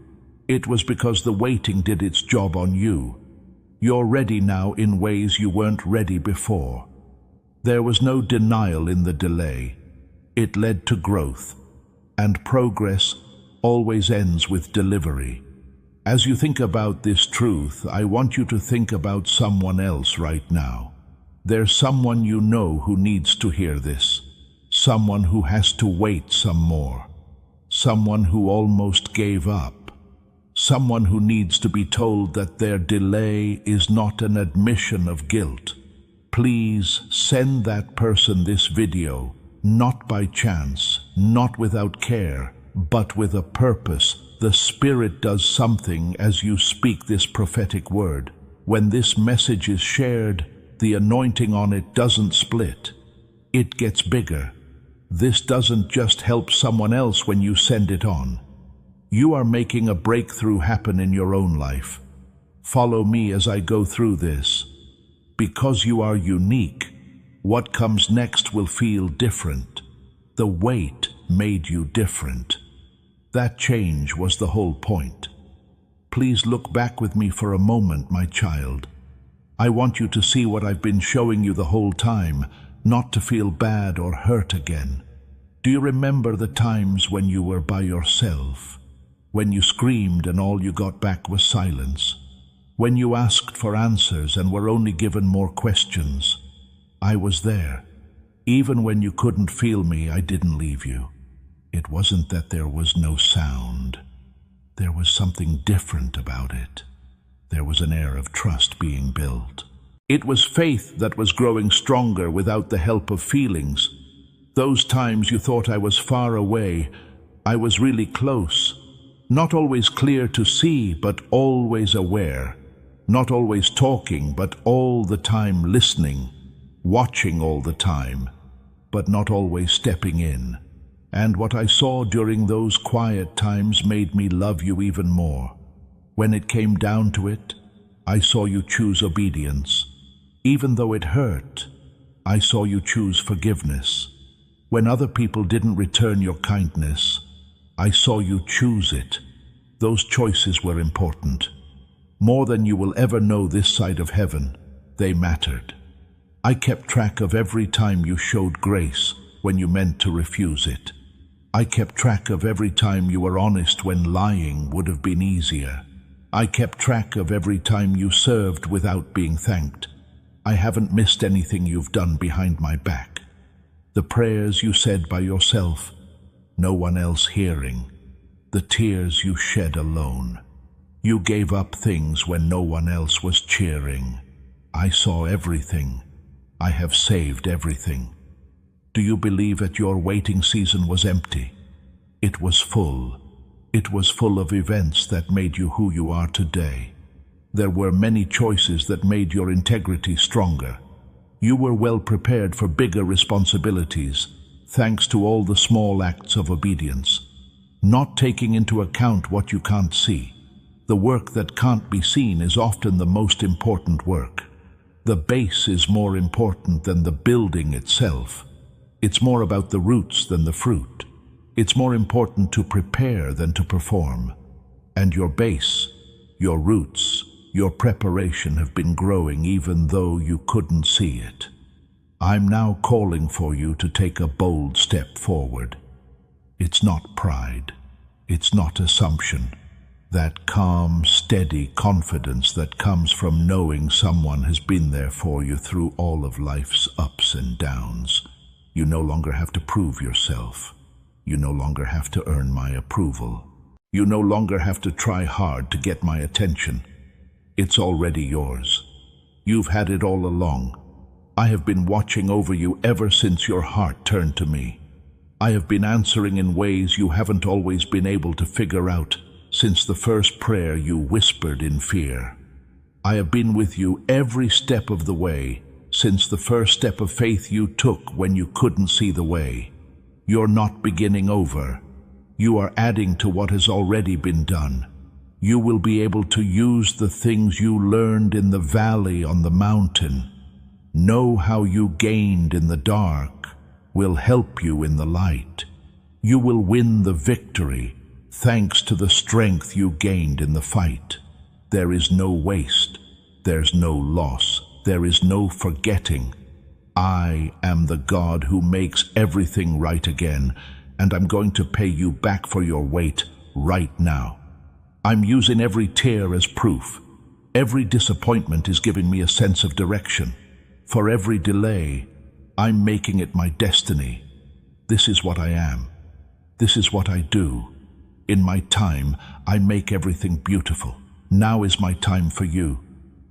It was because the waiting did its job on you. You're ready now in ways you weren't ready before. There was no denial in the delay. It led to growth, and progress always ends with delivery. As you think about this truth, I want you to think about someone else right now. There's someone you know who needs to hear this. Someone who has to wait some more. Someone who almost gave up. Someone who needs to be told that their delay is not an admission of guilt. Please send that person this video, not by chance, not without care, but with a purpose. The Spirit does something as you speak this prophetic word. When this message is shared, the anointing on it doesn't split. It gets bigger. This doesn't just help someone else when you send it on. You are making a breakthrough happen in your own life. Follow me as I go through this. Because you are unique, what comes next will feel different. The wait made you different. That change was the whole point. Please look back with me for a moment, my child. I want you to see what I've been showing you the whole time, not to feel bad or hurt again. Do you remember the times when you were by yourself? When you screamed and all you got back was silence? When you asked for answers and were only given more questions? I was there. Even when you couldn't feel me, I didn't leave you. It wasn't that there was no sound. There was something different about it. There was an air of trust being built. It was faith that was growing stronger without the help of feelings. Those times you thought I was far away, I was really close. Not always clear to see, but always aware. Not always talking, but all the time listening. Watching all the time, but not always stepping in. And what I saw during those quiet times made me love you even more. When it came down to it, I saw you choose obedience. Even though it hurt, I saw you choose forgiveness. When other people didn't return your kindness, I saw you choose it. Those choices were important. More than you will ever know this side of heaven, they mattered. I kept track of every time you showed grace when you meant to refuse it. I kept track of every time you were honest when lying would have been easier. I kept track of every time you served without being thanked. I haven't missed anything you've done behind my back. The prayers you said by yourself, no one else hearing. The tears you shed alone. You gave up things when no one else was cheering. I saw everything. I have saved everything. Do you believe that your waiting season was empty? It was full. It was full of events that made you who you are today. There were many choices that made your integrity stronger. You were well prepared for bigger responsibilities, thanks to all the small acts of obedience. Not taking into account what you can't see. The work that can't be seen is often the most important work. The base is more important than the building itself. It's more about the roots than the fruit. It's more important to prepare than to perform. And your base, your roots, your preparation have been growing even though you couldn't see it. I'm now calling for you to take a bold step forward. It's not pride. It's not assumption. That calm, steady confidence that comes from knowing someone has been there for you through all of life's ups and downs. You no longer have to prove yourself. You no longer have to earn my approval. You no longer have to try hard to get my attention. It's already yours. You've had it all along. I have been watching over you ever since your heart turned to me. I have been answering in ways you haven't always been able to figure out since the first prayer you whispered in fear. I have been with you every step of the way, since the first step of faith you took when you couldn't see the way. You're not beginning over. You are adding to what has already been done. You will be able to use the things you learned in the valley on the mountain. Know how you gained in the dark will help you in the light. You will win the victory thanks to the strength you gained in the fight. There is no waste, there's no loss, there is no forgetting. I am the God who makes everything right again, and I'm going to pay you back for your weight right now. I'm using every tear as proof. Every disappointment is giving me a sense of direction. For every delay, I'm making it my destiny. This is what I am. This is what I do. In my time, I make everything beautiful. Now is my time for you.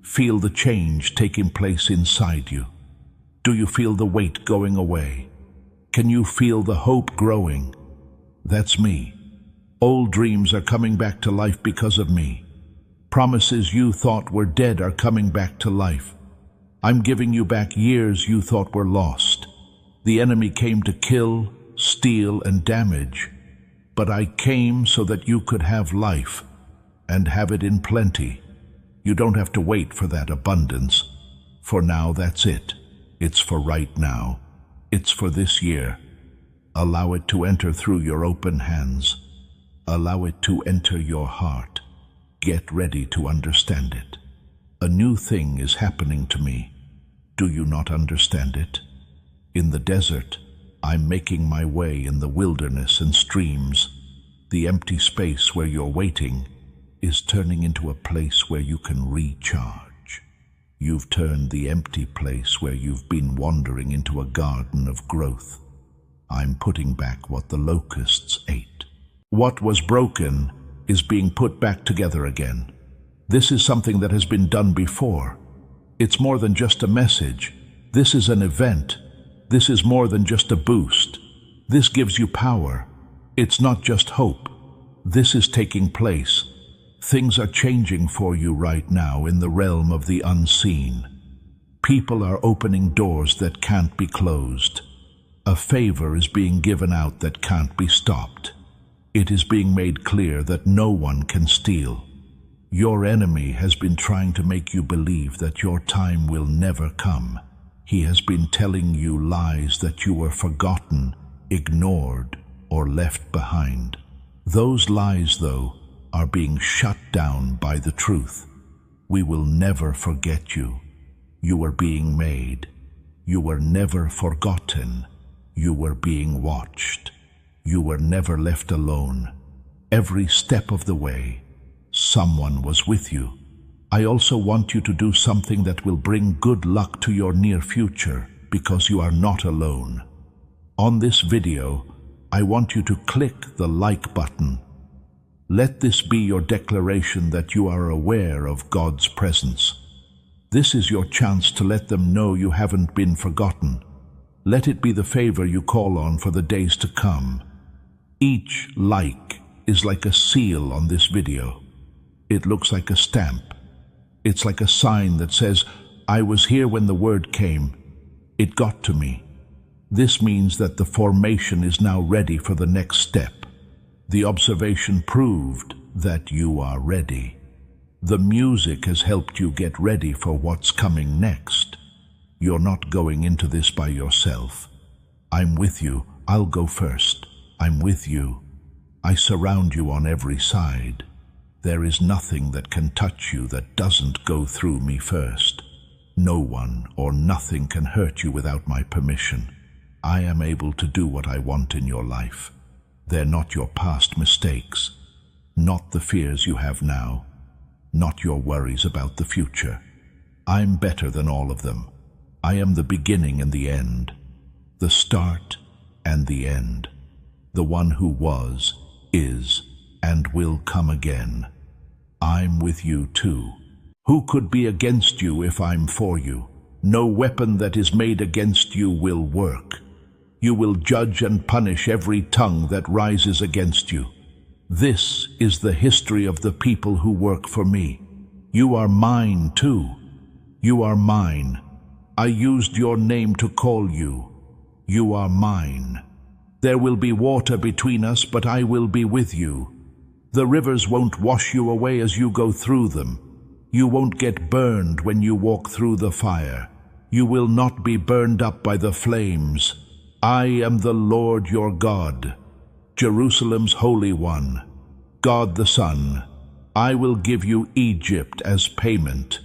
Feel the change taking place inside you. Do you feel the weight going away? Can you feel the hope growing? That's me. Old dreams are coming back to life because of me. Promises you thought were dead are coming back to life. I'm giving you back years you thought were lost. The enemy came to kill, steal, and damage. But I came so that you could have life, and have it in plenty. You don't have to wait for that abundance. For now, that's it. It's for right now. It's for this year. Allow it to enter through your open hands. Allow it to enter your heart. Get ready to understand it. A new thing is happening to me. Do you not understand it? In the desert, I'm making my way in the wilderness and streams. The empty space where you're waiting is turning into a place where you can recharge. You've turned the empty place where you've been wandering into a garden of growth. I'm putting back what the locusts ate. What was broken is being put back together again. This is something that has been done before. It's more than just a message. This is an event. This is more than just a boost. This gives you power. It's not just hope. This is taking place. Things are changing for you right now in the realm of the unseen. People are opening doors that can't be closed. A favor is being given out that can't be stopped. It is being made clear that no one can steal. Your enemy has been trying to make you believe that your time will never come. He has been telling you lies that you were forgotten, ignored, or left behind. Those lies, though, are being shut down by the truth. We will never forget you. You were being made. You were never forgotten. You were being watched. You were never left alone. Every step of the way, someone was with you. I also want you to do something that will bring good luck to your near future, because you are not alone. On this video, I want you to click the like button. Let this be your declaration that you are aware of God's presence. This is your chance to let them know you haven't been forgotten. Let it be the favor you call on for the days to come. Each like is like a seal on this video. It looks like a stamp. It's like a sign that says, I was here when the word came. It got to me. This means that the formation is now ready for the next step. The observation proved that you are ready. The music has helped you get ready for what's coming next. You're not going into this by yourself. I'm with you. I'll go first. I'm with you. I surround you on every side. There is nothing that can touch you that doesn't go through me first. No one or nothing can hurt you without my permission. I am able to do what I want in your life. They're not your past mistakes, not the fears you have now, not your worries about the future. I'm better than all of them. I am the beginning and the end, the start and the end, the one who was, is, and will come again. I'm with you too. Who could be against you if I'm for you? No weapon that is made against you will work. You will judge and punish every tongue that rises against you. This is the history of the people who work for me. You are mine too. You are mine. I used your name to call you. You are mine. There will be water between us, but I will be with you. The rivers won't wash you away as you go through them. You won't get burned when you walk through the fire. You will not be burned up by the flames. I am the Lord your God, Jerusalem's Holy One, God the Son. I will give you Egypt as payment.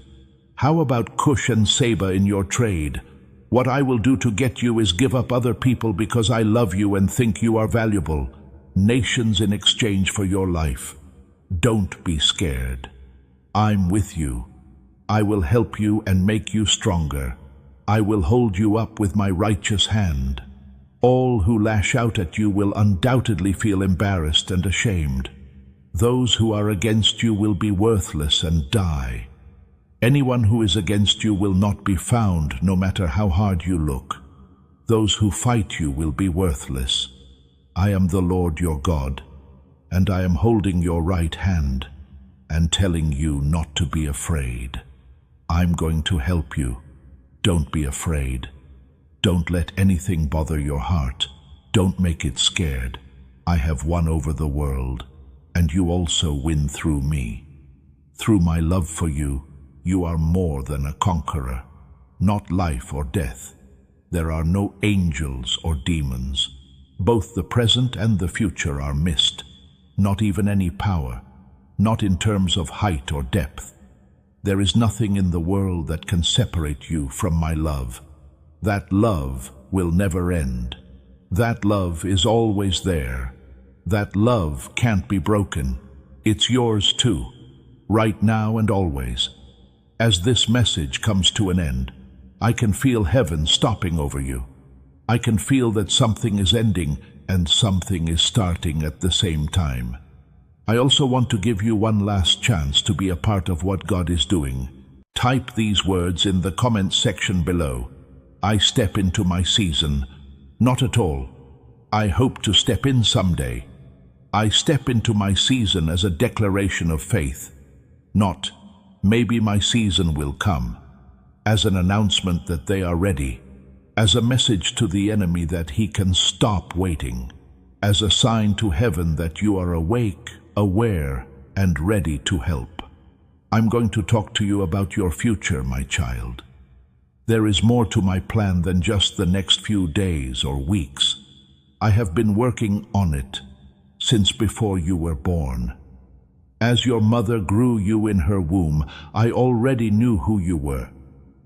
How about Cush and Seba in your trade? What I will do to get you is give up other people because I love you and think you are valuable. Nations in exchange for your life. Don't be scared. I'm with you. I will help you and make you stronger. I will hold you up with my righteous hand. All who lash out at you will undoubtedly feel embarrassed and ashamed. Those who are against you will be worthless and die. Anyone who is against you will not be found, no matter how hard you look. Those who fight you will be worthless. I am the Lord your God, and I am holding your right hand and telling you not to be afraid. I'm going to help you. Don't be afraid. Don't let anything bother your heart. Don't make it scared. I have won over the world, and you also win through me. Through my love for you, you are more than a conqueror, not life or death. There are no angels or demons. Both the present and the future are mist. Not even any power, not in terms of height or depth. There is nothing in the world that can separate you from my love. That love will never end. That love is always there. That love can't be broken. It's yours too, right now and always. As this message comes to an end, I can feel heaven stopping over you. I can feel that something is ending and something is starting at the same time. I also want to give you one last chance to be a part of what God is doing. Type these words in the comment section below. I step into my season. Not at all. I hope to step in someday. I step into my season as a declaration of faith. Not, maybe my season will come. As an announcement that they are ready. As a message to the enemy that he can stop waiting. As a sign to heaven that you are awake, aware, and ready to help. I'm going to talk to you about your future, my child. There is more to my plan than just the next few days or weeks. I have been working on it since before you were born. As your mother grew you in her womb, I already knew who you were.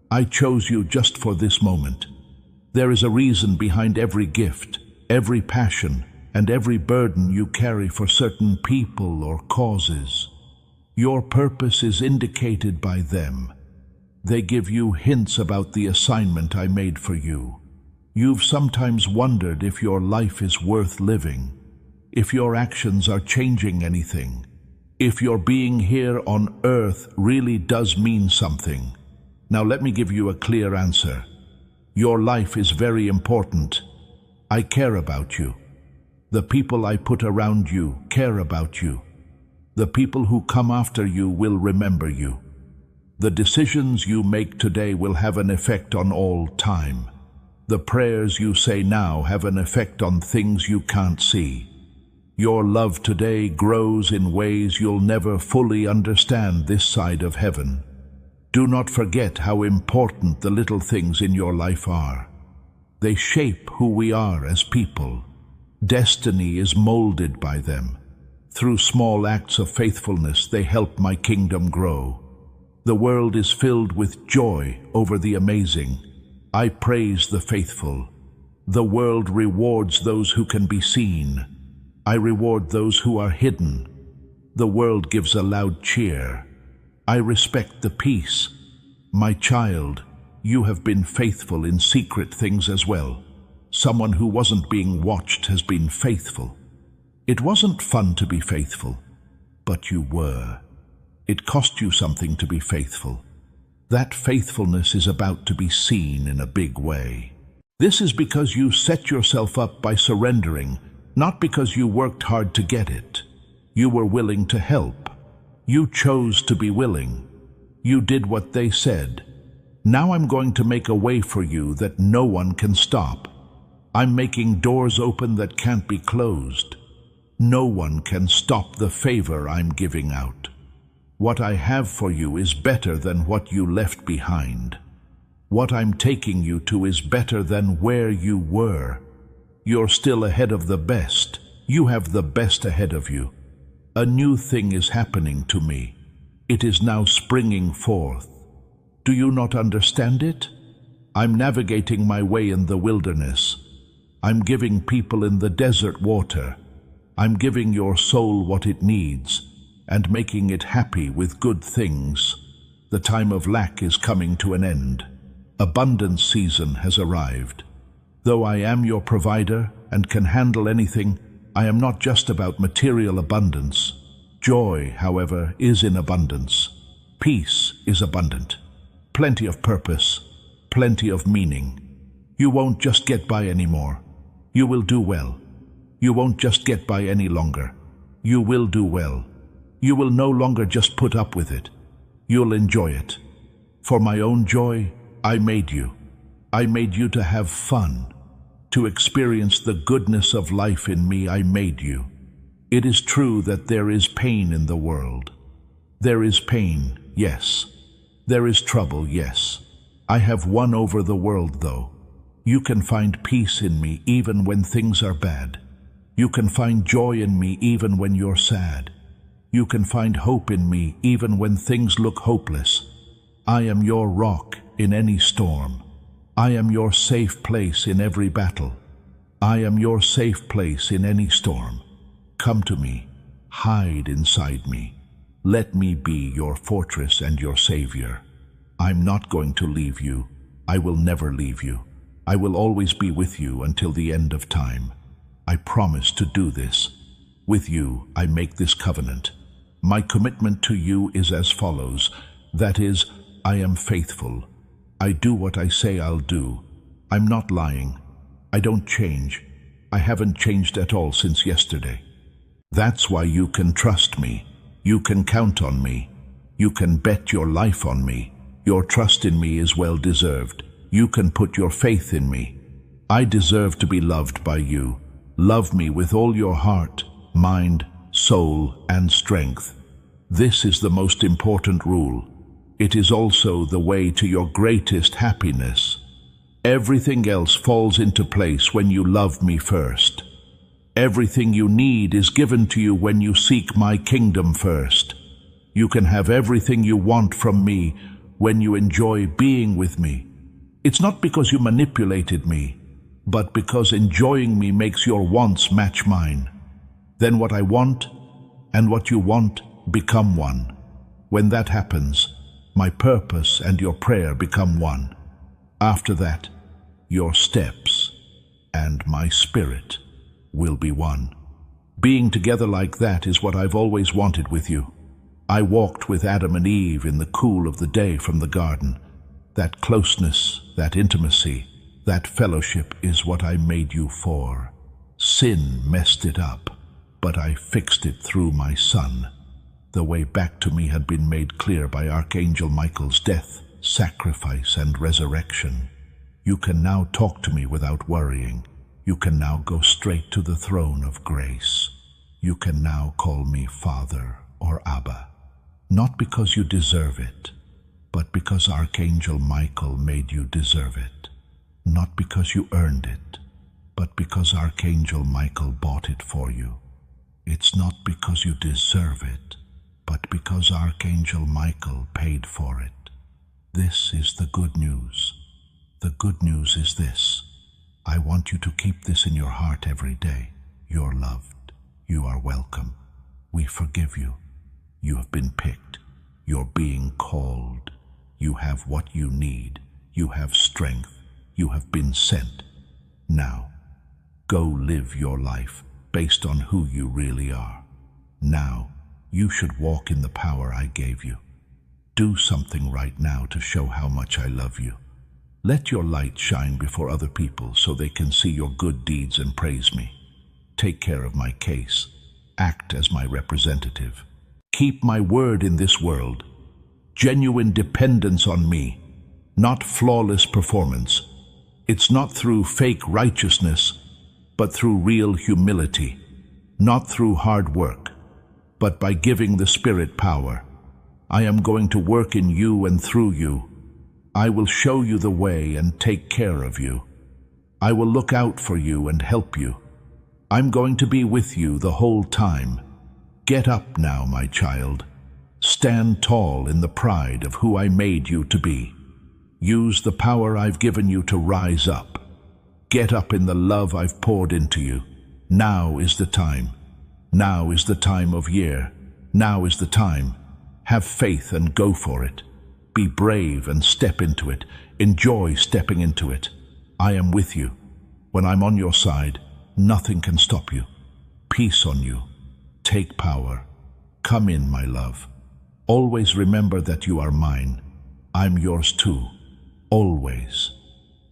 I chose you just for this moment. There is a reason behind every gift, every passion, and every burden you carry for certain people or causes. Your purpose is indicated by them. They give you hints about the assignment I made for you. You've sometimes wondered if your life is worth living, if your actions are changing anything, if your being here on earth really does mean something. Now let me give you a clear answer. Your life is very important. I care about you. The people I put around you care about you. The people who come after you will remember you. The decisions you make today will have an effect on all time. The prayers you say now have an effect on things you can't see. Your love today grows in ways you'll never fully understand this side of heaven. Do not forget how important the little things in your life are. They shape who we are as people. Destiny is molded by them. Through small acts of faithfulness, they help my kingdom grow. The world is filled with joy over the amazing. I praise the faithful. The world rewards those who can be seen. I reward those who are hidden. The world gives a loud cheer. I respect the peace. My child, you have been faithful in secret things as well. Someone who wasn't being watched has been faithful. It wasn't fun to be faithful, but you were. It cost you something to be faithful. That faithfulness is about to be seen in a big way. This is because you set yourself up by surrendering, not because you worked hard to get it. You were willing to help. You chose to be willing. You did what they said. Now I'm going to make a way for you that no one can stop. I'm making doors open that can't be closed. No one can stop the favor I'm giving out. What I have for you is better than what you left behind. What I'm taking you to is better than where you were. You're still ahead of the best. You have the best ahead of you. A new thing is happening to me. It is now springing forth. Do you not understand it? I'm navigating my way in the wilderness. I'm giving people in the desert water. I'm giving your soul what it needs and making it happy with good things. The time of lack is coming to an end. Abundance season has arrived. Though I am your provider and can handle anything, I am not just about material abundance. Joy, however, is in abundance. Peace is abundant. Plenty of purpose, plenty of meaning. You won't just get by anymore. You will do well. You won't just get by any longer. You will do well. You will no longer just put up with it. You'll enjoy it. For my own joy, I made you. I made you to have fun, to experience the goodness of life in me. I made you. It is true that there is pain in the world. There is pain, yes. There is trouble, yes. I have won over the world, though. You can find peace in me even when things are bad. You can find joy in me even when you're sad. You can find hope in me even when things look hopeless. I am your rock in any storm. I am your safe place in every battle. I am your safe place in any storm. Come to me. Hide inside me. Let me be your fortress and your savior. I'm not going to leave you. I will never leave you. I will always be with you until the end of time. I promise to do this. With you, I make this covenant. My commitment to you is as follows. That is, I am faithful. I do what I say I'll do. I'm not lying. I don't change. I haven't changed at all since yesterday. That's why you can trust me. You can count on me. You can bet your life on me. Your trust in me is well deserved. You can put your faith in me. I deserve to be loved by you. Love me with all your heart, mind, soul, and strength. This is the most important rule. It is also the way to your greatest happiness. Everything else falls into place when you love me first. Everything you need is given to you when you seek my kingdom first. You can have everything you want from me when you enjoy being with me. It's not because you manipulated me, but because enjoying me makes your wants match mine. Then what I want and what you want become one. When that happens, my purpose and your prayer become one. After that, your steps and my spirit will be one. Being together like that is what I've always wanted with you. I walked with Adam and Eve in the cool of the day from the garden. That closeness, that intimacy, that fellowship is what I made you for. Sin messed it up, but I fixed it through my Son. The way back to me had been made clear by Archangel Michael's death, sacrifice, and resurrection. You can now talk to me without worrying. You can now go straight to the throne of grace. You can now call me Father or Abba, not because you deserve it, but because Archangel Michael made you deserve it. Not because you earned it, but because Archangel Michael bought it for you. It's not because you deserve it, but because Archangel Michael paid for it. This is the good news. The good news is this. I want you to keep this in your heart every day. You're loved. You are welcome. We forgive you. You have been picked. You're being called. You have what you need. You have strength. You have been sent. Now, go live your life based on who you really are. Now, you should walk in the power I gave you. Do something right now to show how much I love you. Let your light shine before other people so they can see your good deeds and praise me. Take care of my case. Act as my representative. Keep my word in this world. Genuine dependence on me, not flawless performance. It's not through fake righteousness, but through real humility. Not through hard work, but by giving the Spirit power. I am going to work in you and through you. I will show you the way and take care of you. I will look out for you and help you. I'm going to be with you the whole time. Get up now, my child. Stand tall in the pride of who I made you to be. Use the power I've given you to rise up. Get up in the love I've poured into you. Now is the time. Now is the time of year. Now is the time. Have faith and go for it. Be brave and step into it. Enjoy stepping into it. I am with you. When I'm on your side, nothing can stop you. Peace on you. Take power. Come in, my love. Always remember that you are mine. I'm yours too. Always.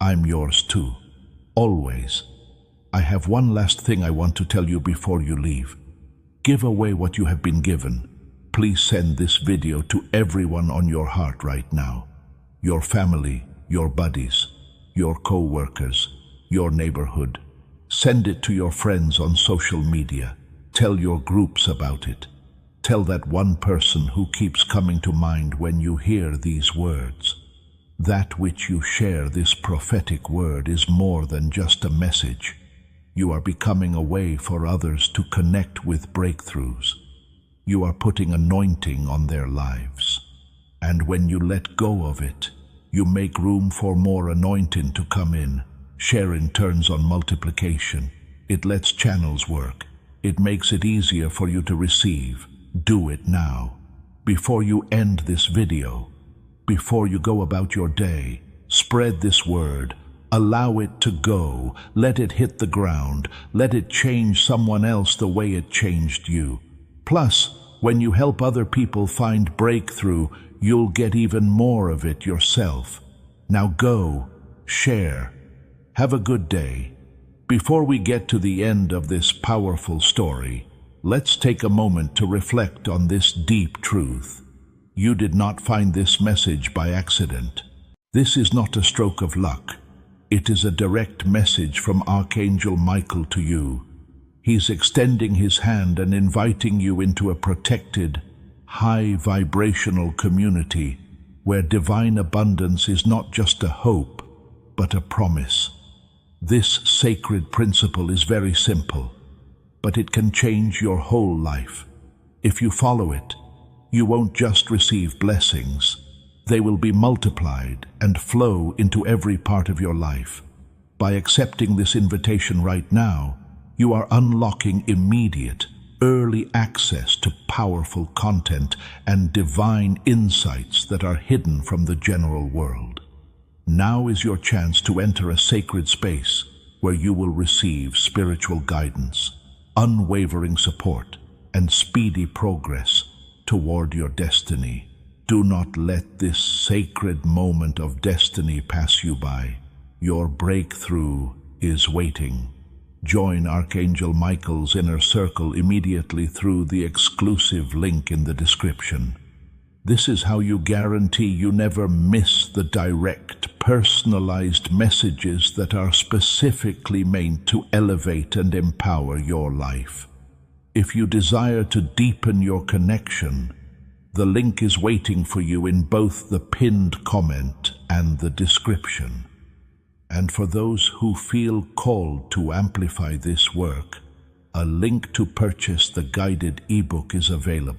I'm yours too. Always. I have one last thing I want to tell you before you leave. Give away what you have been given. Please send this video to everyone on your heart right now. Your family, your buddies, your co-workers, your neighborhood. Send it to your friends on social media. Tell your groups about it. Tell that one person who keeps coming to mind when you hear these words. That which you share, this prophetic word, is more than just a message. You are becoming a way for others to connect with breakthroughs. You are putting anointing on their lives. And when you let go of it, you make room for more anointing to come in. Sharing turns on multiplication. It lets channels work. It makes it easier for you to receive. Do it now. Before you end this video, before you go about your day, spread this word. Allow it to go. Let it hit the ground. Let it change someone else the way it changed you. Plus, when you help other people find breakthrough, you'll get even more of it yourself. Now go, share. Have a good day. Before we get to the end of this powerful story, let's take a moment to reflect on this deep truth. You did not find this message by accident. This is not a stroke of luck. It is a direct message from Archangel Michael to you. He's extending his hand and inviting you into a protected, high-vibrational community where divine abundance is not just a hope, but a promise. This sacred principle is very simple, but it can change your whole life. If you follow it, you won't just receive blessings. They will be multiplied and flow into every part of your life. By accepting this invitation right now, you are unlocking immediate, early access to powerful content and divine insights that are hidden from the general world. Now is your chance to enter a sacred space where you will receive spiritual guidance, unwavering support, and speedy progress toward your destiny. Do not let this sacred moment of destiny pass you by. Your breakthrough is waiting. Join Archangel Michael's inner circle immediately through the exclusive link in the description. This is how you guarantee you never miss the direct, personalized messages that are specifically meant to elevate and empower your life. If you desire to deepen your connection, the link is waiting for you in both the pinned comment and the description. And for those who feel called to amplify this work, a link to purchase the guided ebook is available.